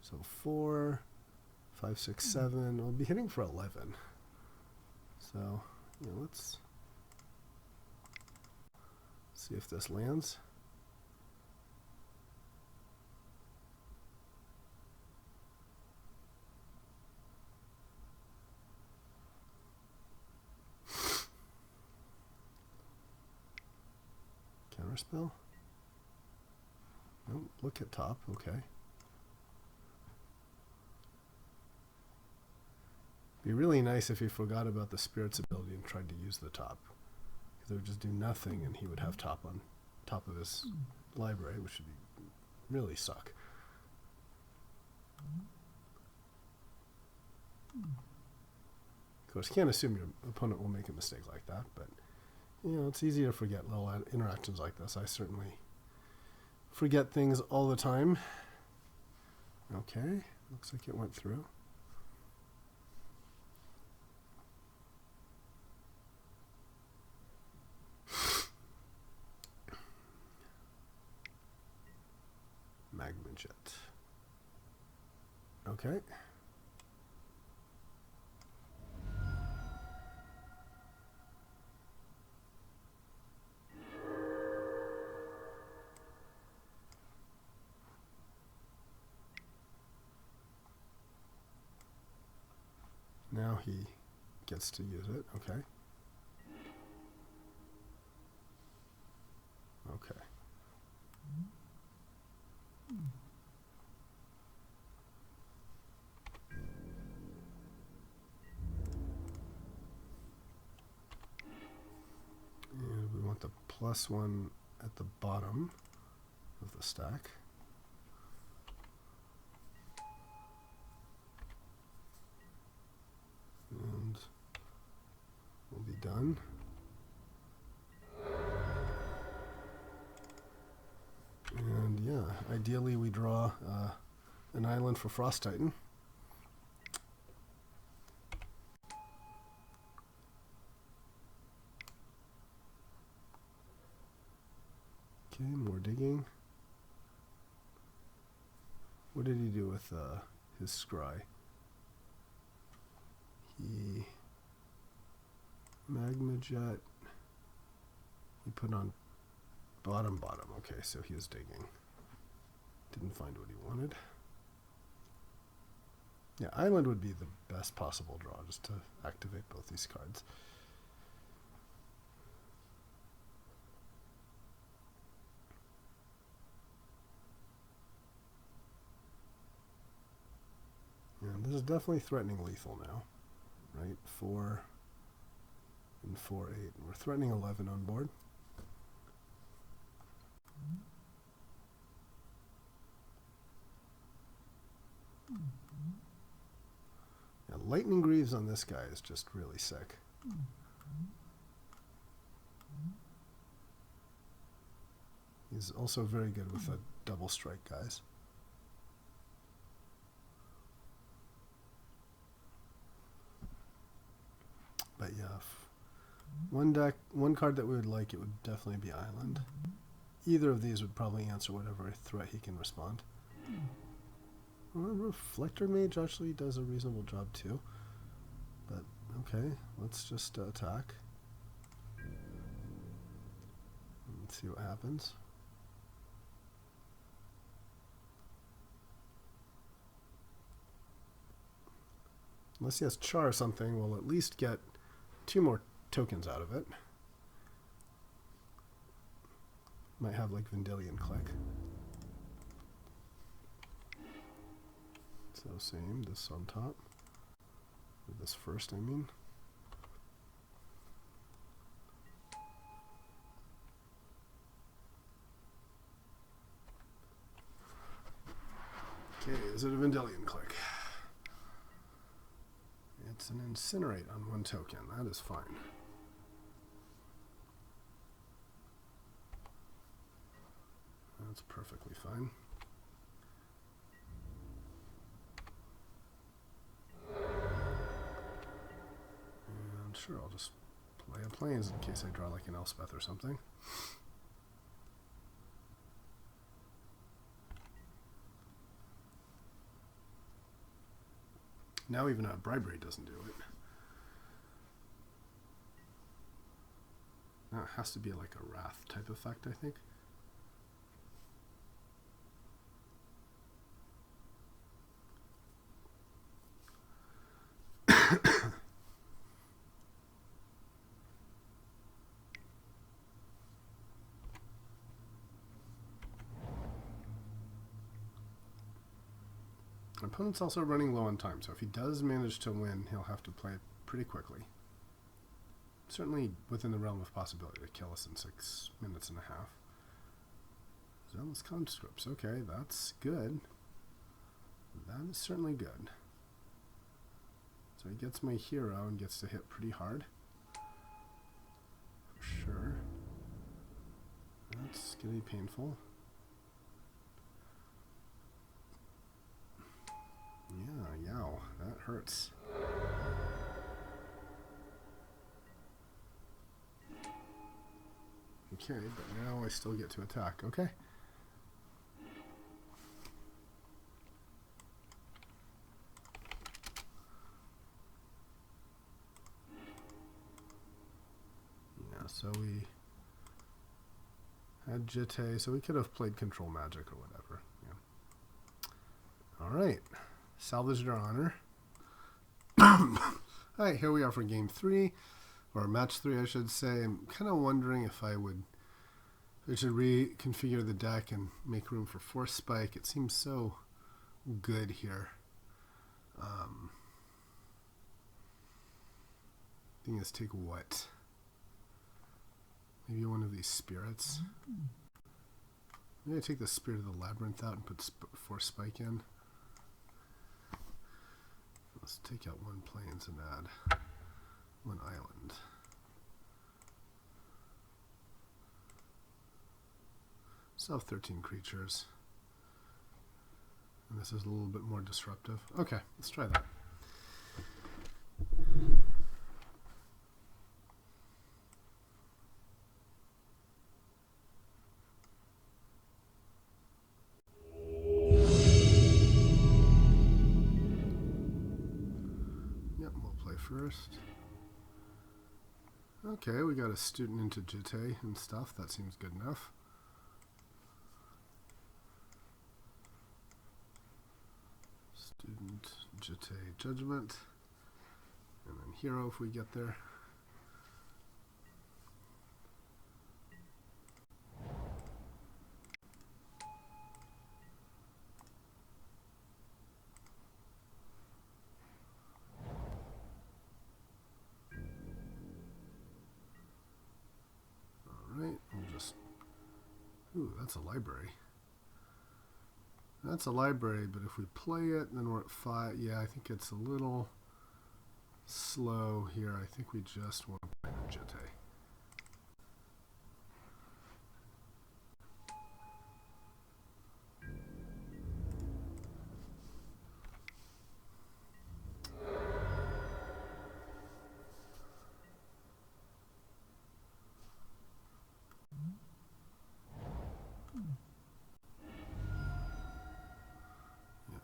So 4, 5, 6, 7. We'll be hitting for 11. So, yeah, let's see if this lands. Counterspell? Nope, look at top, okay. Be really nice if he forgot about the Spirit's ability and tried to use the top. Because it would just do nothing and he would have top on top of his library, which would be really suck. Of course, you can't assume your opponent will make a mistake like that, but you know, it's easy to forget little interactions like this. I certainly forget things all the time. Okay, looks like it went through. Magma jet. Okay. Now he gets to use it. Okay. Okay. And we want the +1 at the bottom of the stack. And we'll be done. And yeah, ideally we draw an island for Frost Titan. Okay, more digging. What did he do with his scry? He magma jet. He put on bottom. Okay, so he was digging. Didn't find what he wanted. Yeah, island would be the best possible draw just to activate both these cards. And this is definitely threatening lethal now, right? 4 and 4, 8. And we're threatening 11 on board. Yeah, Lightning Greaves on this guy is just really sick. He's also very good with the double strike guys. But yeah, one card that we would like, it would definitely be Island. Either of these would probably answer whatever threat he can respond. Well, Reflector Mage actually does a reasonable job too. But okay, let's just attack. Let's see what happens. Unless he has Char or something, we'll at least get 2 more tokens out of it. Might have like Vendilion Click. So same, this on top. Or this first, I mean. Okay, is it a Vendilion Click? It's an Incinerate on 1 token. That is fine. That's perfectly fine. And sure, I'll just play a plains in case I draw like an Elspeth or something. Now even a bribery doesn't do it. Now it has to be like a wrath type effect, I think. My opponent's also running low on time, so if he does manage to win, he'll have to play it pretty quickly. Certainly within the realm of possibility to kill us in 6 minutes and a half. Zealous conscripts. Okay, that's good. That is certainly good. So he gets my hero and gets to hit pretty hard. For sure. That's going to be painful. Yeah, yow. That hurts. Okay, but now I still get to attack. Okay. Yeah, so we had Jete, so we could have played Control Magic or whatever. Yeah. Alright. Salvaged our honor. Alright, here we are for game 3. Or match 3, I should say. I'm kind of wondering if I should reconfigure the deck and make room for Force Spike. It seems so good here. Thing is, take what? Maybe one of these spirits. Maybe I take the Spirit of the Labyrinth out and put Force Spike in. Let's take out one plains and add one island. Still have 13 creatures. And this is a little bit more disruptive. Okay, let's try that. Yep, we'll play first. Okay, we got a student into Jete and stuff. That seems good enough. Student, Jete, Judgment. And then Hero if we get there. Alright, we'll just... Ooh, that's a library. That's a library, but if we play it, then we're at 5. Yeah, I think it's a little slow here. I think we just want to play the Jete.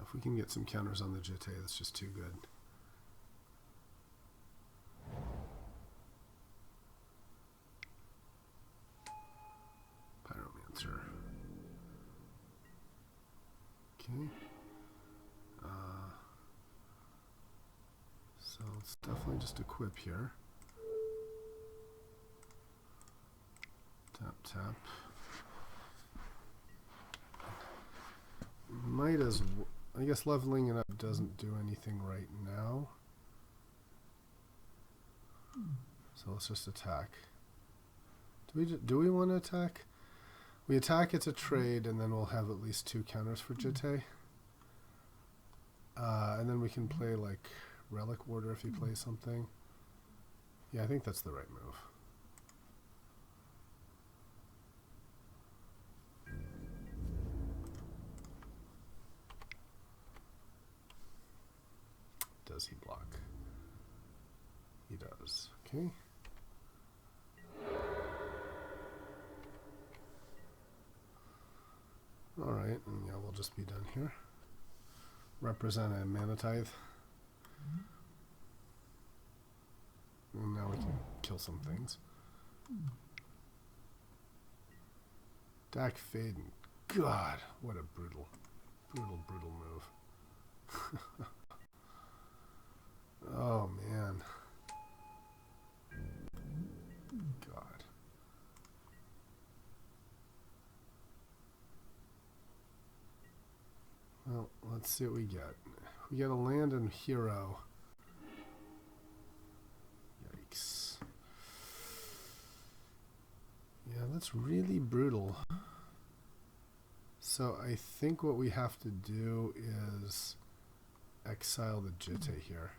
If we can get some counters on the Jete, that's just too good. Pyromancer. Okay. So let's definitely just equip here. Tap, tap. Might as well. I guess leveling it up doesn't do anything right now. So let's just attack. Do we want to attack? We attack, it's a trade, and then we'll have at least 2 counters for Jete. And then we can play like Relic Warder if he plays something. Yeah, I think that's the right move. does he block? He does. Okay. Alright, and yeah, we'll just be done here. Represent a mana tithe. And now we can kill some things. Dak Faden. God, what a brutal move. Oh, man. God. Well, let's see what we get. We get a land and hero. Yikes. Yeah, that's really brutal. So I think what we have to do is exile the Jitte here.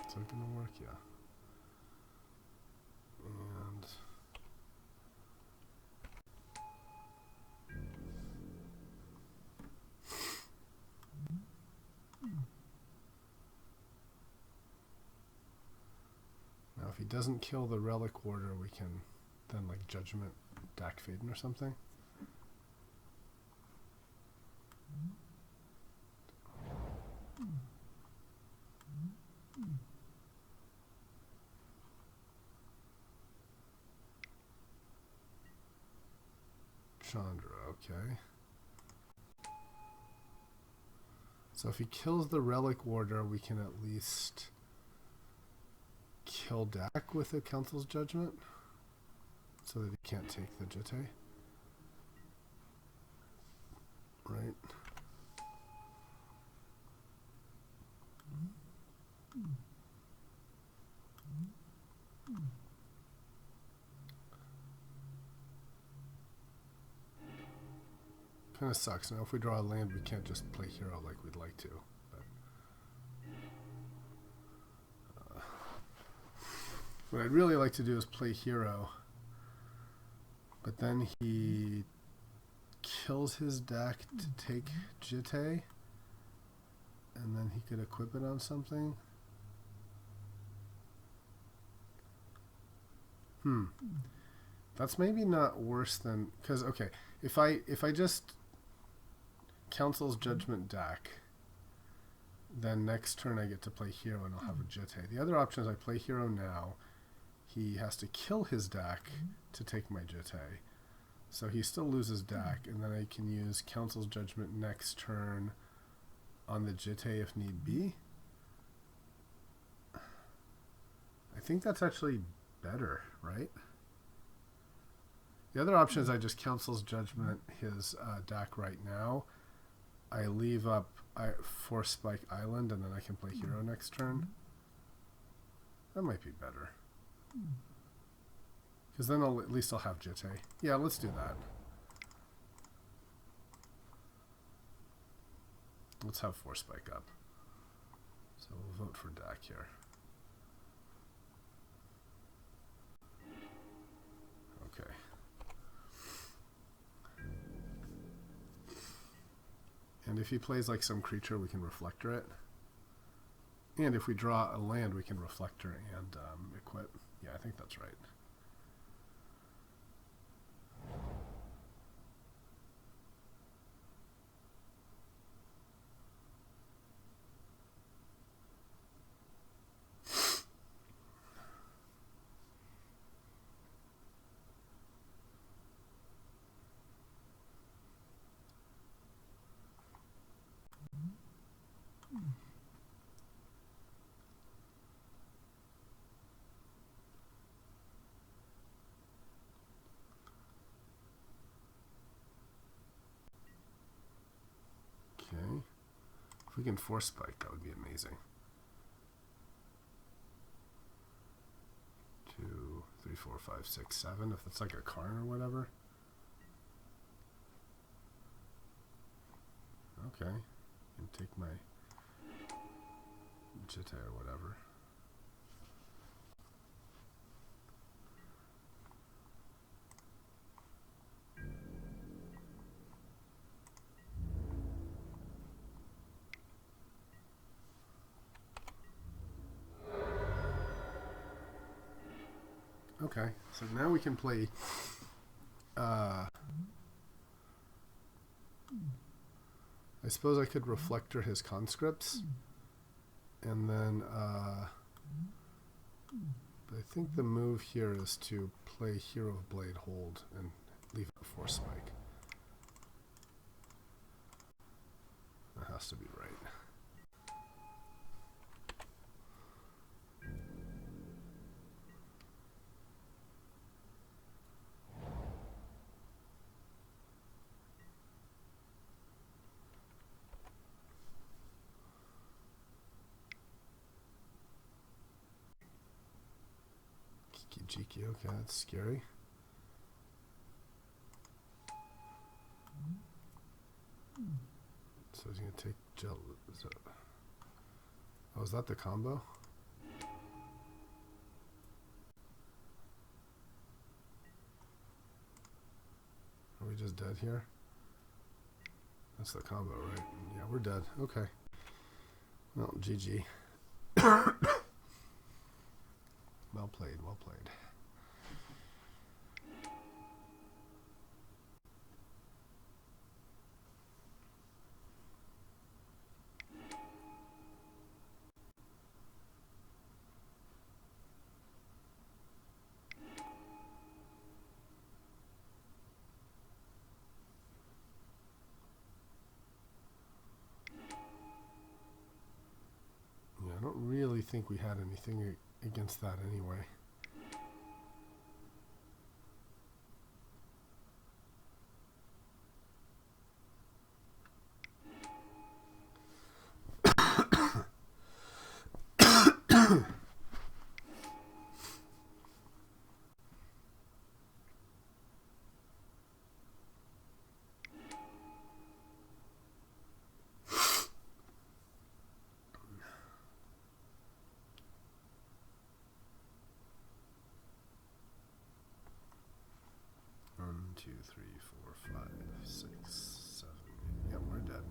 Is that going to work? Yeah. And now if he doesn't kill the Relic Warder, we can then like Judgment Dak Faden or something. Chandra, okay. So if he kills the Relic Warder, we can at least kill Dak with a Council's Judgment so that he can't take the Jitte. Right? Kind of sucks. Now if we draw a land, we can't just play hero like we'd like to. But, what I'd really like to do is play hero. But then he kills his deck to take Jitte. And then he could equip it on something. That's maybe not worse than... Because, okay, if I just... Council's Judgment Dak, then next turn I get to play hero and I'll have a Jitte. The other option is I play hero now. He has to kill his Dak to take my Jitte. So he still loses Dak, and then I can use Council's Judgment next turn on the Jitte if need be. I think that's actually better, right? The other option is I just Council's Judgment his Dak right now. I leave up Force Spike Island, and then I can play hero next turn. That might be better. Because then at least I'll have Jitte. Yeah, let's do that. Let's have Force Spike up. So we'll vote for Dak here. Okay. And if he plays like some creature, we can Reflector it. And if we draw a land, we can Reflector and equip. Yeah, I think that's right. Okay. If we can Force Spike, that would be amazing. 2, 3, 4, 5, 6, 7. If it's like a Karn or whatever. Okay. And take my Jitte or whatever. Okay, so now we can play. I suppose I could reflector his conscripts, and then. But I think the move here is to play Hero of Blade hold and leave it for spike. That has to be right. Kiki, okay, that's scary. So he's gonna take gel. Oh, is that the combo? Are we just dead here? That's the combo, right? Yeah, we're dead. Okay. Well, GG. Well played, well played. Yeah, I don't really think we had anything against that anyway. One, two, three, four, five, six, seven, eight. Yep, we're dead.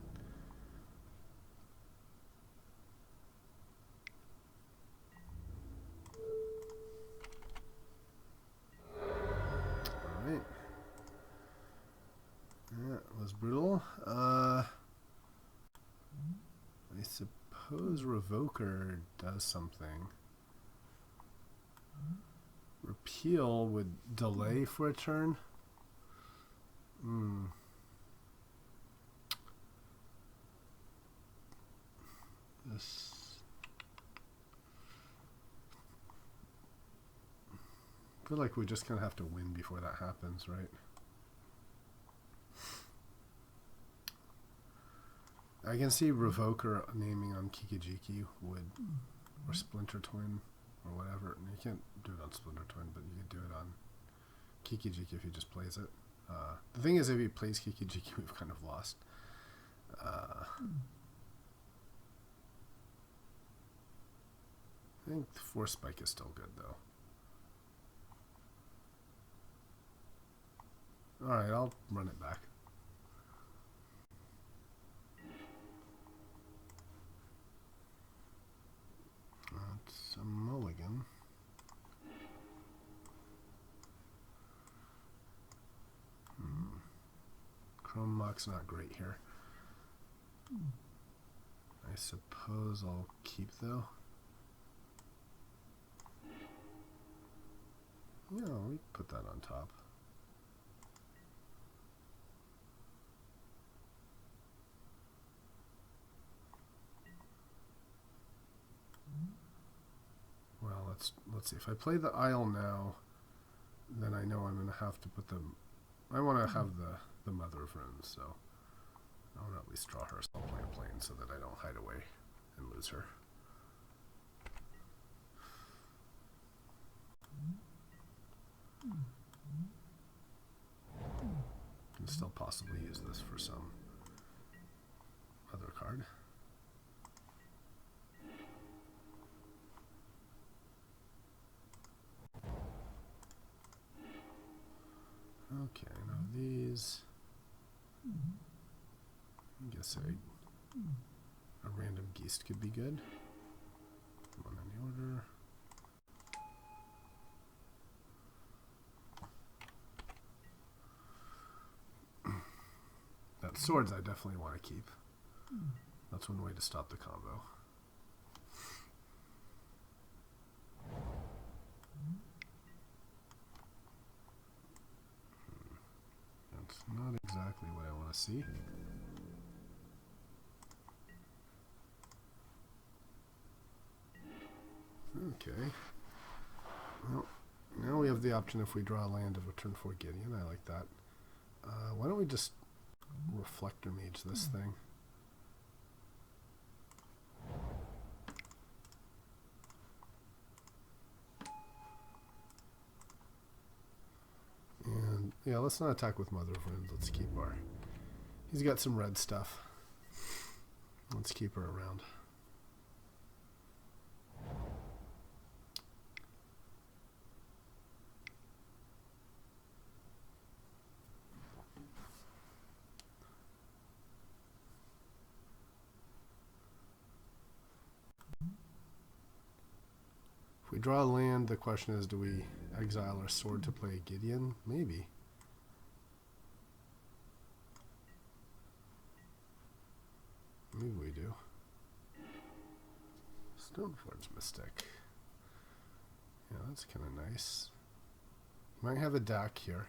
Alright. That was brutal. I suppose Revoker does something. Repeal would delay for a turn. This. I feel like we just kind of have to win before that happens, right? I can see Revoker naming on Kikijiki would, or Splinter Twin, or whatever. And you can't do it on Splinter Twin, but you can do it on Kikijiki if he just plays it. The thing is, if he plays Kikijiki, we've kind of lost. I think Force Spike is still good, though. Alright, I'll run it back. That's a mulligan. Chrome Mock's not great here. I suppose I'll keep, though. Yeah, we put that on top. Well, let's see. If I play the Isle now, then I know I'm going to have to put them. I want to have the Mother of Runes, so I want to at least draw her. So I'll play a plane so that I don't hide away and lose her. Can still possibly use this for some other card. Okay, now these. I guess a random Geist could be good. One in the order. Swords I definitely want to keep. That's one way to stop the combo. That's not exactly what I want to see. Okay. Well, now we have the option if we draw a land of a turn 4 Gideon. I like that. Why don't we just Reflector Mage this thing? And yeah, let's not attack with Mother of Runes. Let's keep our... He's got some red stuff. Let's keep her around. If we draw a land, the question is, do we exile our sword to play a Gideon? Maybe. Maybe we do. Stoneforge Mystic. Yeah, that's kind of nice. Might have a DAC here.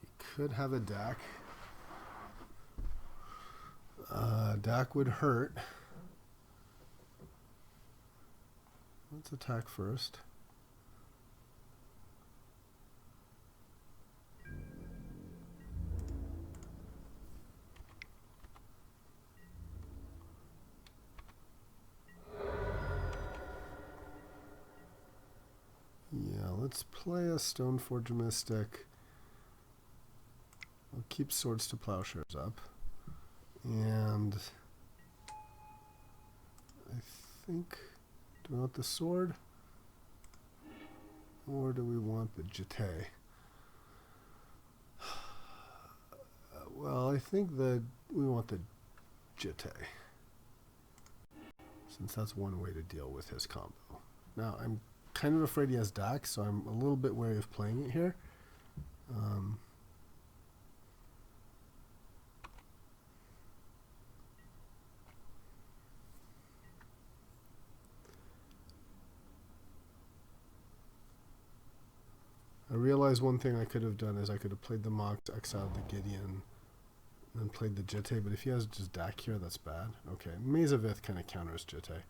He could have a DAC. DAC would hurt. Let's attack first. Yeah, let's play a Stoneforge Mystic. I'll keep Swords to Plowshares up. And I think, do we want the sword? Or do we want the Jetée? Well, I think that we want the Jetée, since that's one way to deal with his combo. Now, I'm kind of afraid he has DAC, so I'm a little bit wary of playing it here. I realize one thing I could have done is I could have played the Mox, exiled the Gideon, and then played the Jetée, but if he has just DAC here, that's bad. Okay, Maze of Ith kind of counters Jetée.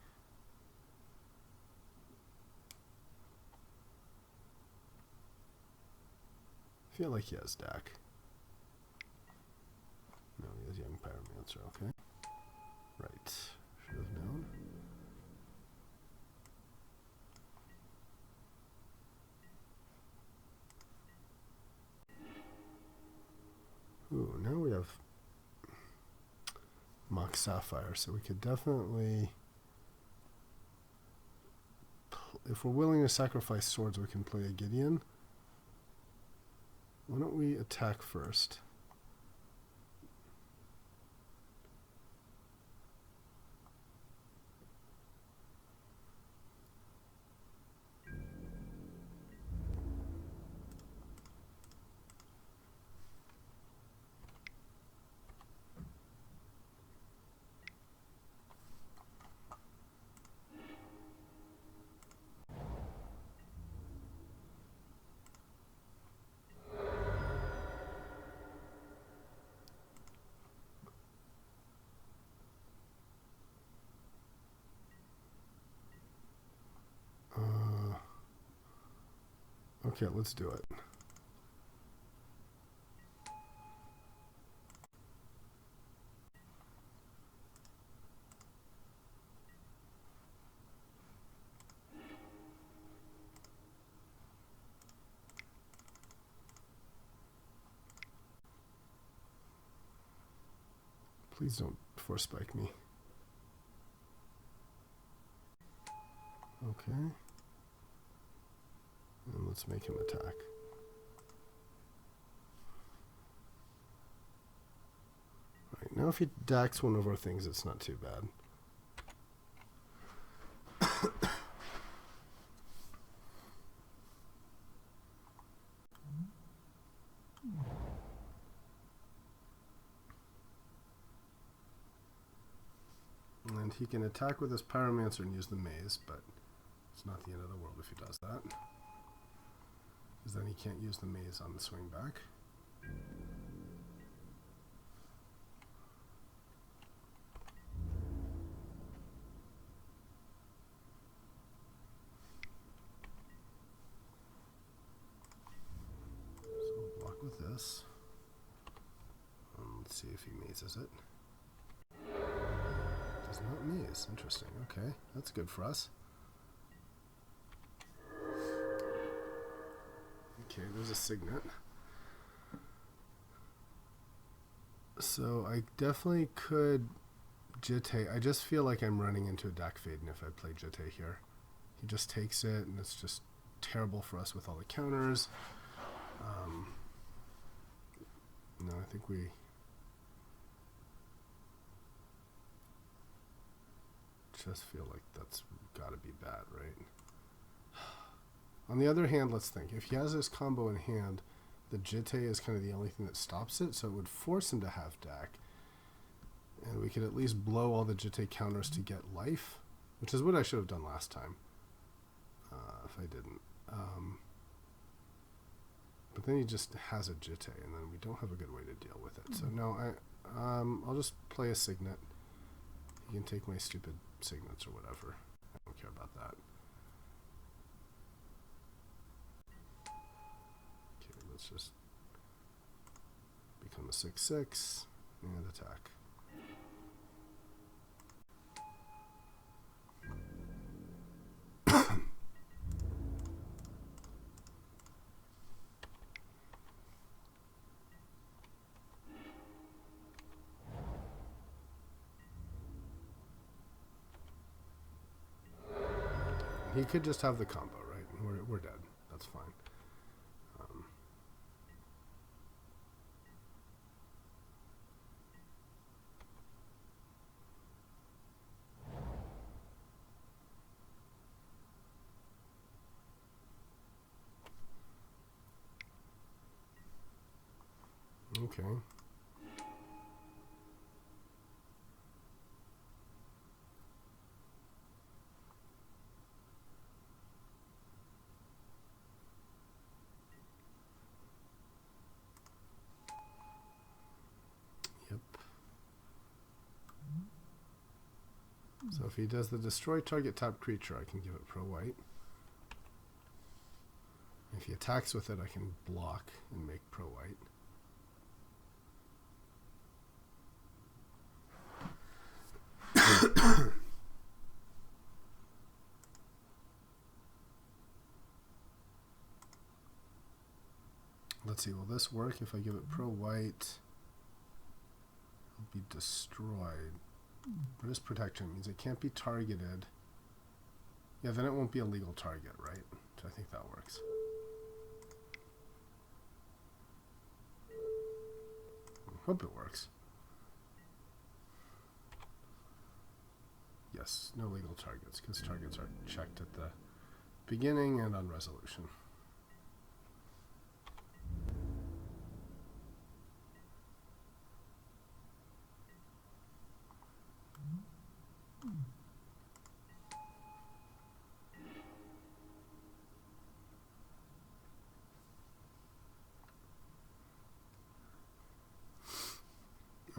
I feel like he has DAC. No, he has Young Pyromancer, okay. Right, should have known. Ooh, now we have Mox Sapphire, so we could definitely, if we're willing to sacrifice swords, we can play a Gideon. Why don't we attack first? Okay, let's do it. Please don't force spike me. Okay. And let's make him attack. Alright, now if he DACs one of our things, it's not too bad. he can attack with his Pyromancer and use the maze, but it's not the end of the world if he does that. Because then he can't use the maze on the swing back. So we'll block with this. Let's see if he mazes it. Does not maze. Interesting. Okay, that's good for us. Okay, there's a signet. So I definitely could Jitte. I just feel like I'm running into a Dak Faden if I play Jitte here. He just takes it, and it's just terrible for us with all the counters. No, I think we... just feel like that's got to be bad, right? On the other hand, let's think. If he has this combo in hand, the Jitte is kind of the only thing that stops it, so it would force him to have Dak. And we could at least blow all the Jitte counters to get life, which is what I should have done last time, if I didn't. But then he just has a Jitte, and then we don't have a good way to deal with it. So no, I'll just play a Signet. You can take my stupid Signets or whatever. I don't care about that. Okay, let's just become a 6/6 and attack. He could just have the combo, right? We're dead. That's fine. Okay. Yep. So if he does the destroy target top creature, I can give it pro white. If he attacks with it, I can block and make pro white. Let's see, will this work if I give it pro white? It'll be destroyed. What is protection? It means it can't be targeted. Yeah, then it won't be a legal target, right? So I think that works. I hope it works. Yes, no legal targets, because targets are checked at the beginning and on resolution.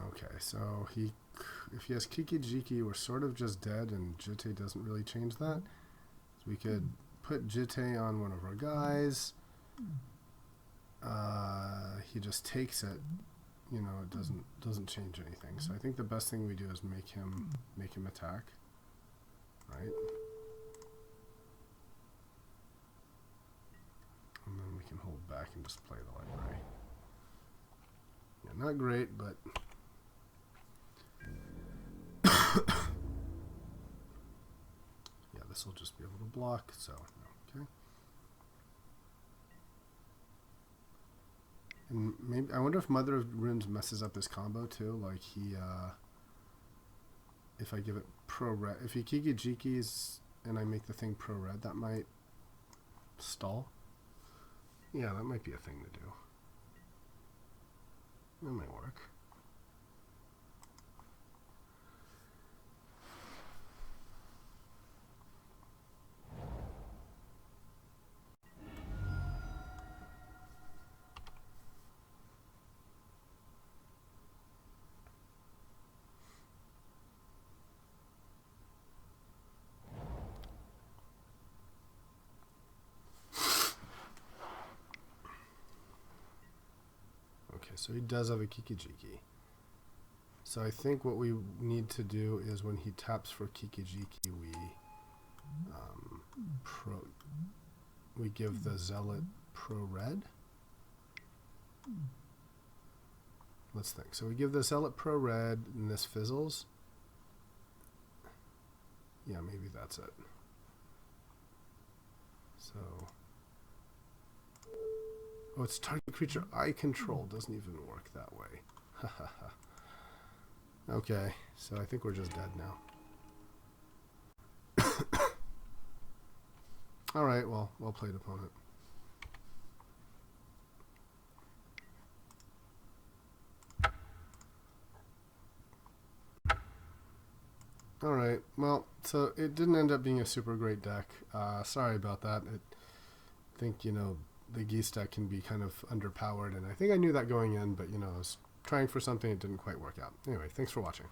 Okay, so if he has Kiki Jiki, we're sort of just dead, and Jitte doesn't really change that. So we could put Jitte on one of our guys. He just takes it. You know, it doesn't change anything. So I think the best thing we do is make him attack, right? And then we can hold back and just play the library. Yeah, not great, but. Yeah, this will just be a little block, so okay. And maybe I wonder if Mother of Runes messes up his combo too. Like he, if I give it pro red, if he Kiki Jikis and I make the thing pro red, that might stall. Yeah, that might be a thing to do. That might work. so he does have a Kikijiki. So I think what we need to do is when he taps for Kikijiki, we give the Zealot Pro Red. Let's think. So we give the Zealot Pro Red, and this fizzles. Yeah, maybe that's it. So, oh, it's target creature I control. Doesn't even work that way. Okay, so I think we're just dead now. All right, well played, opponent. All right, well, so it didn't end up being a super great deck. Sorry about that. I think, the Geese deck can be kind of underpowered, and I think I knew that going in, but, I was trying for something, it didn't quite work out. Anyway, thanks for watching.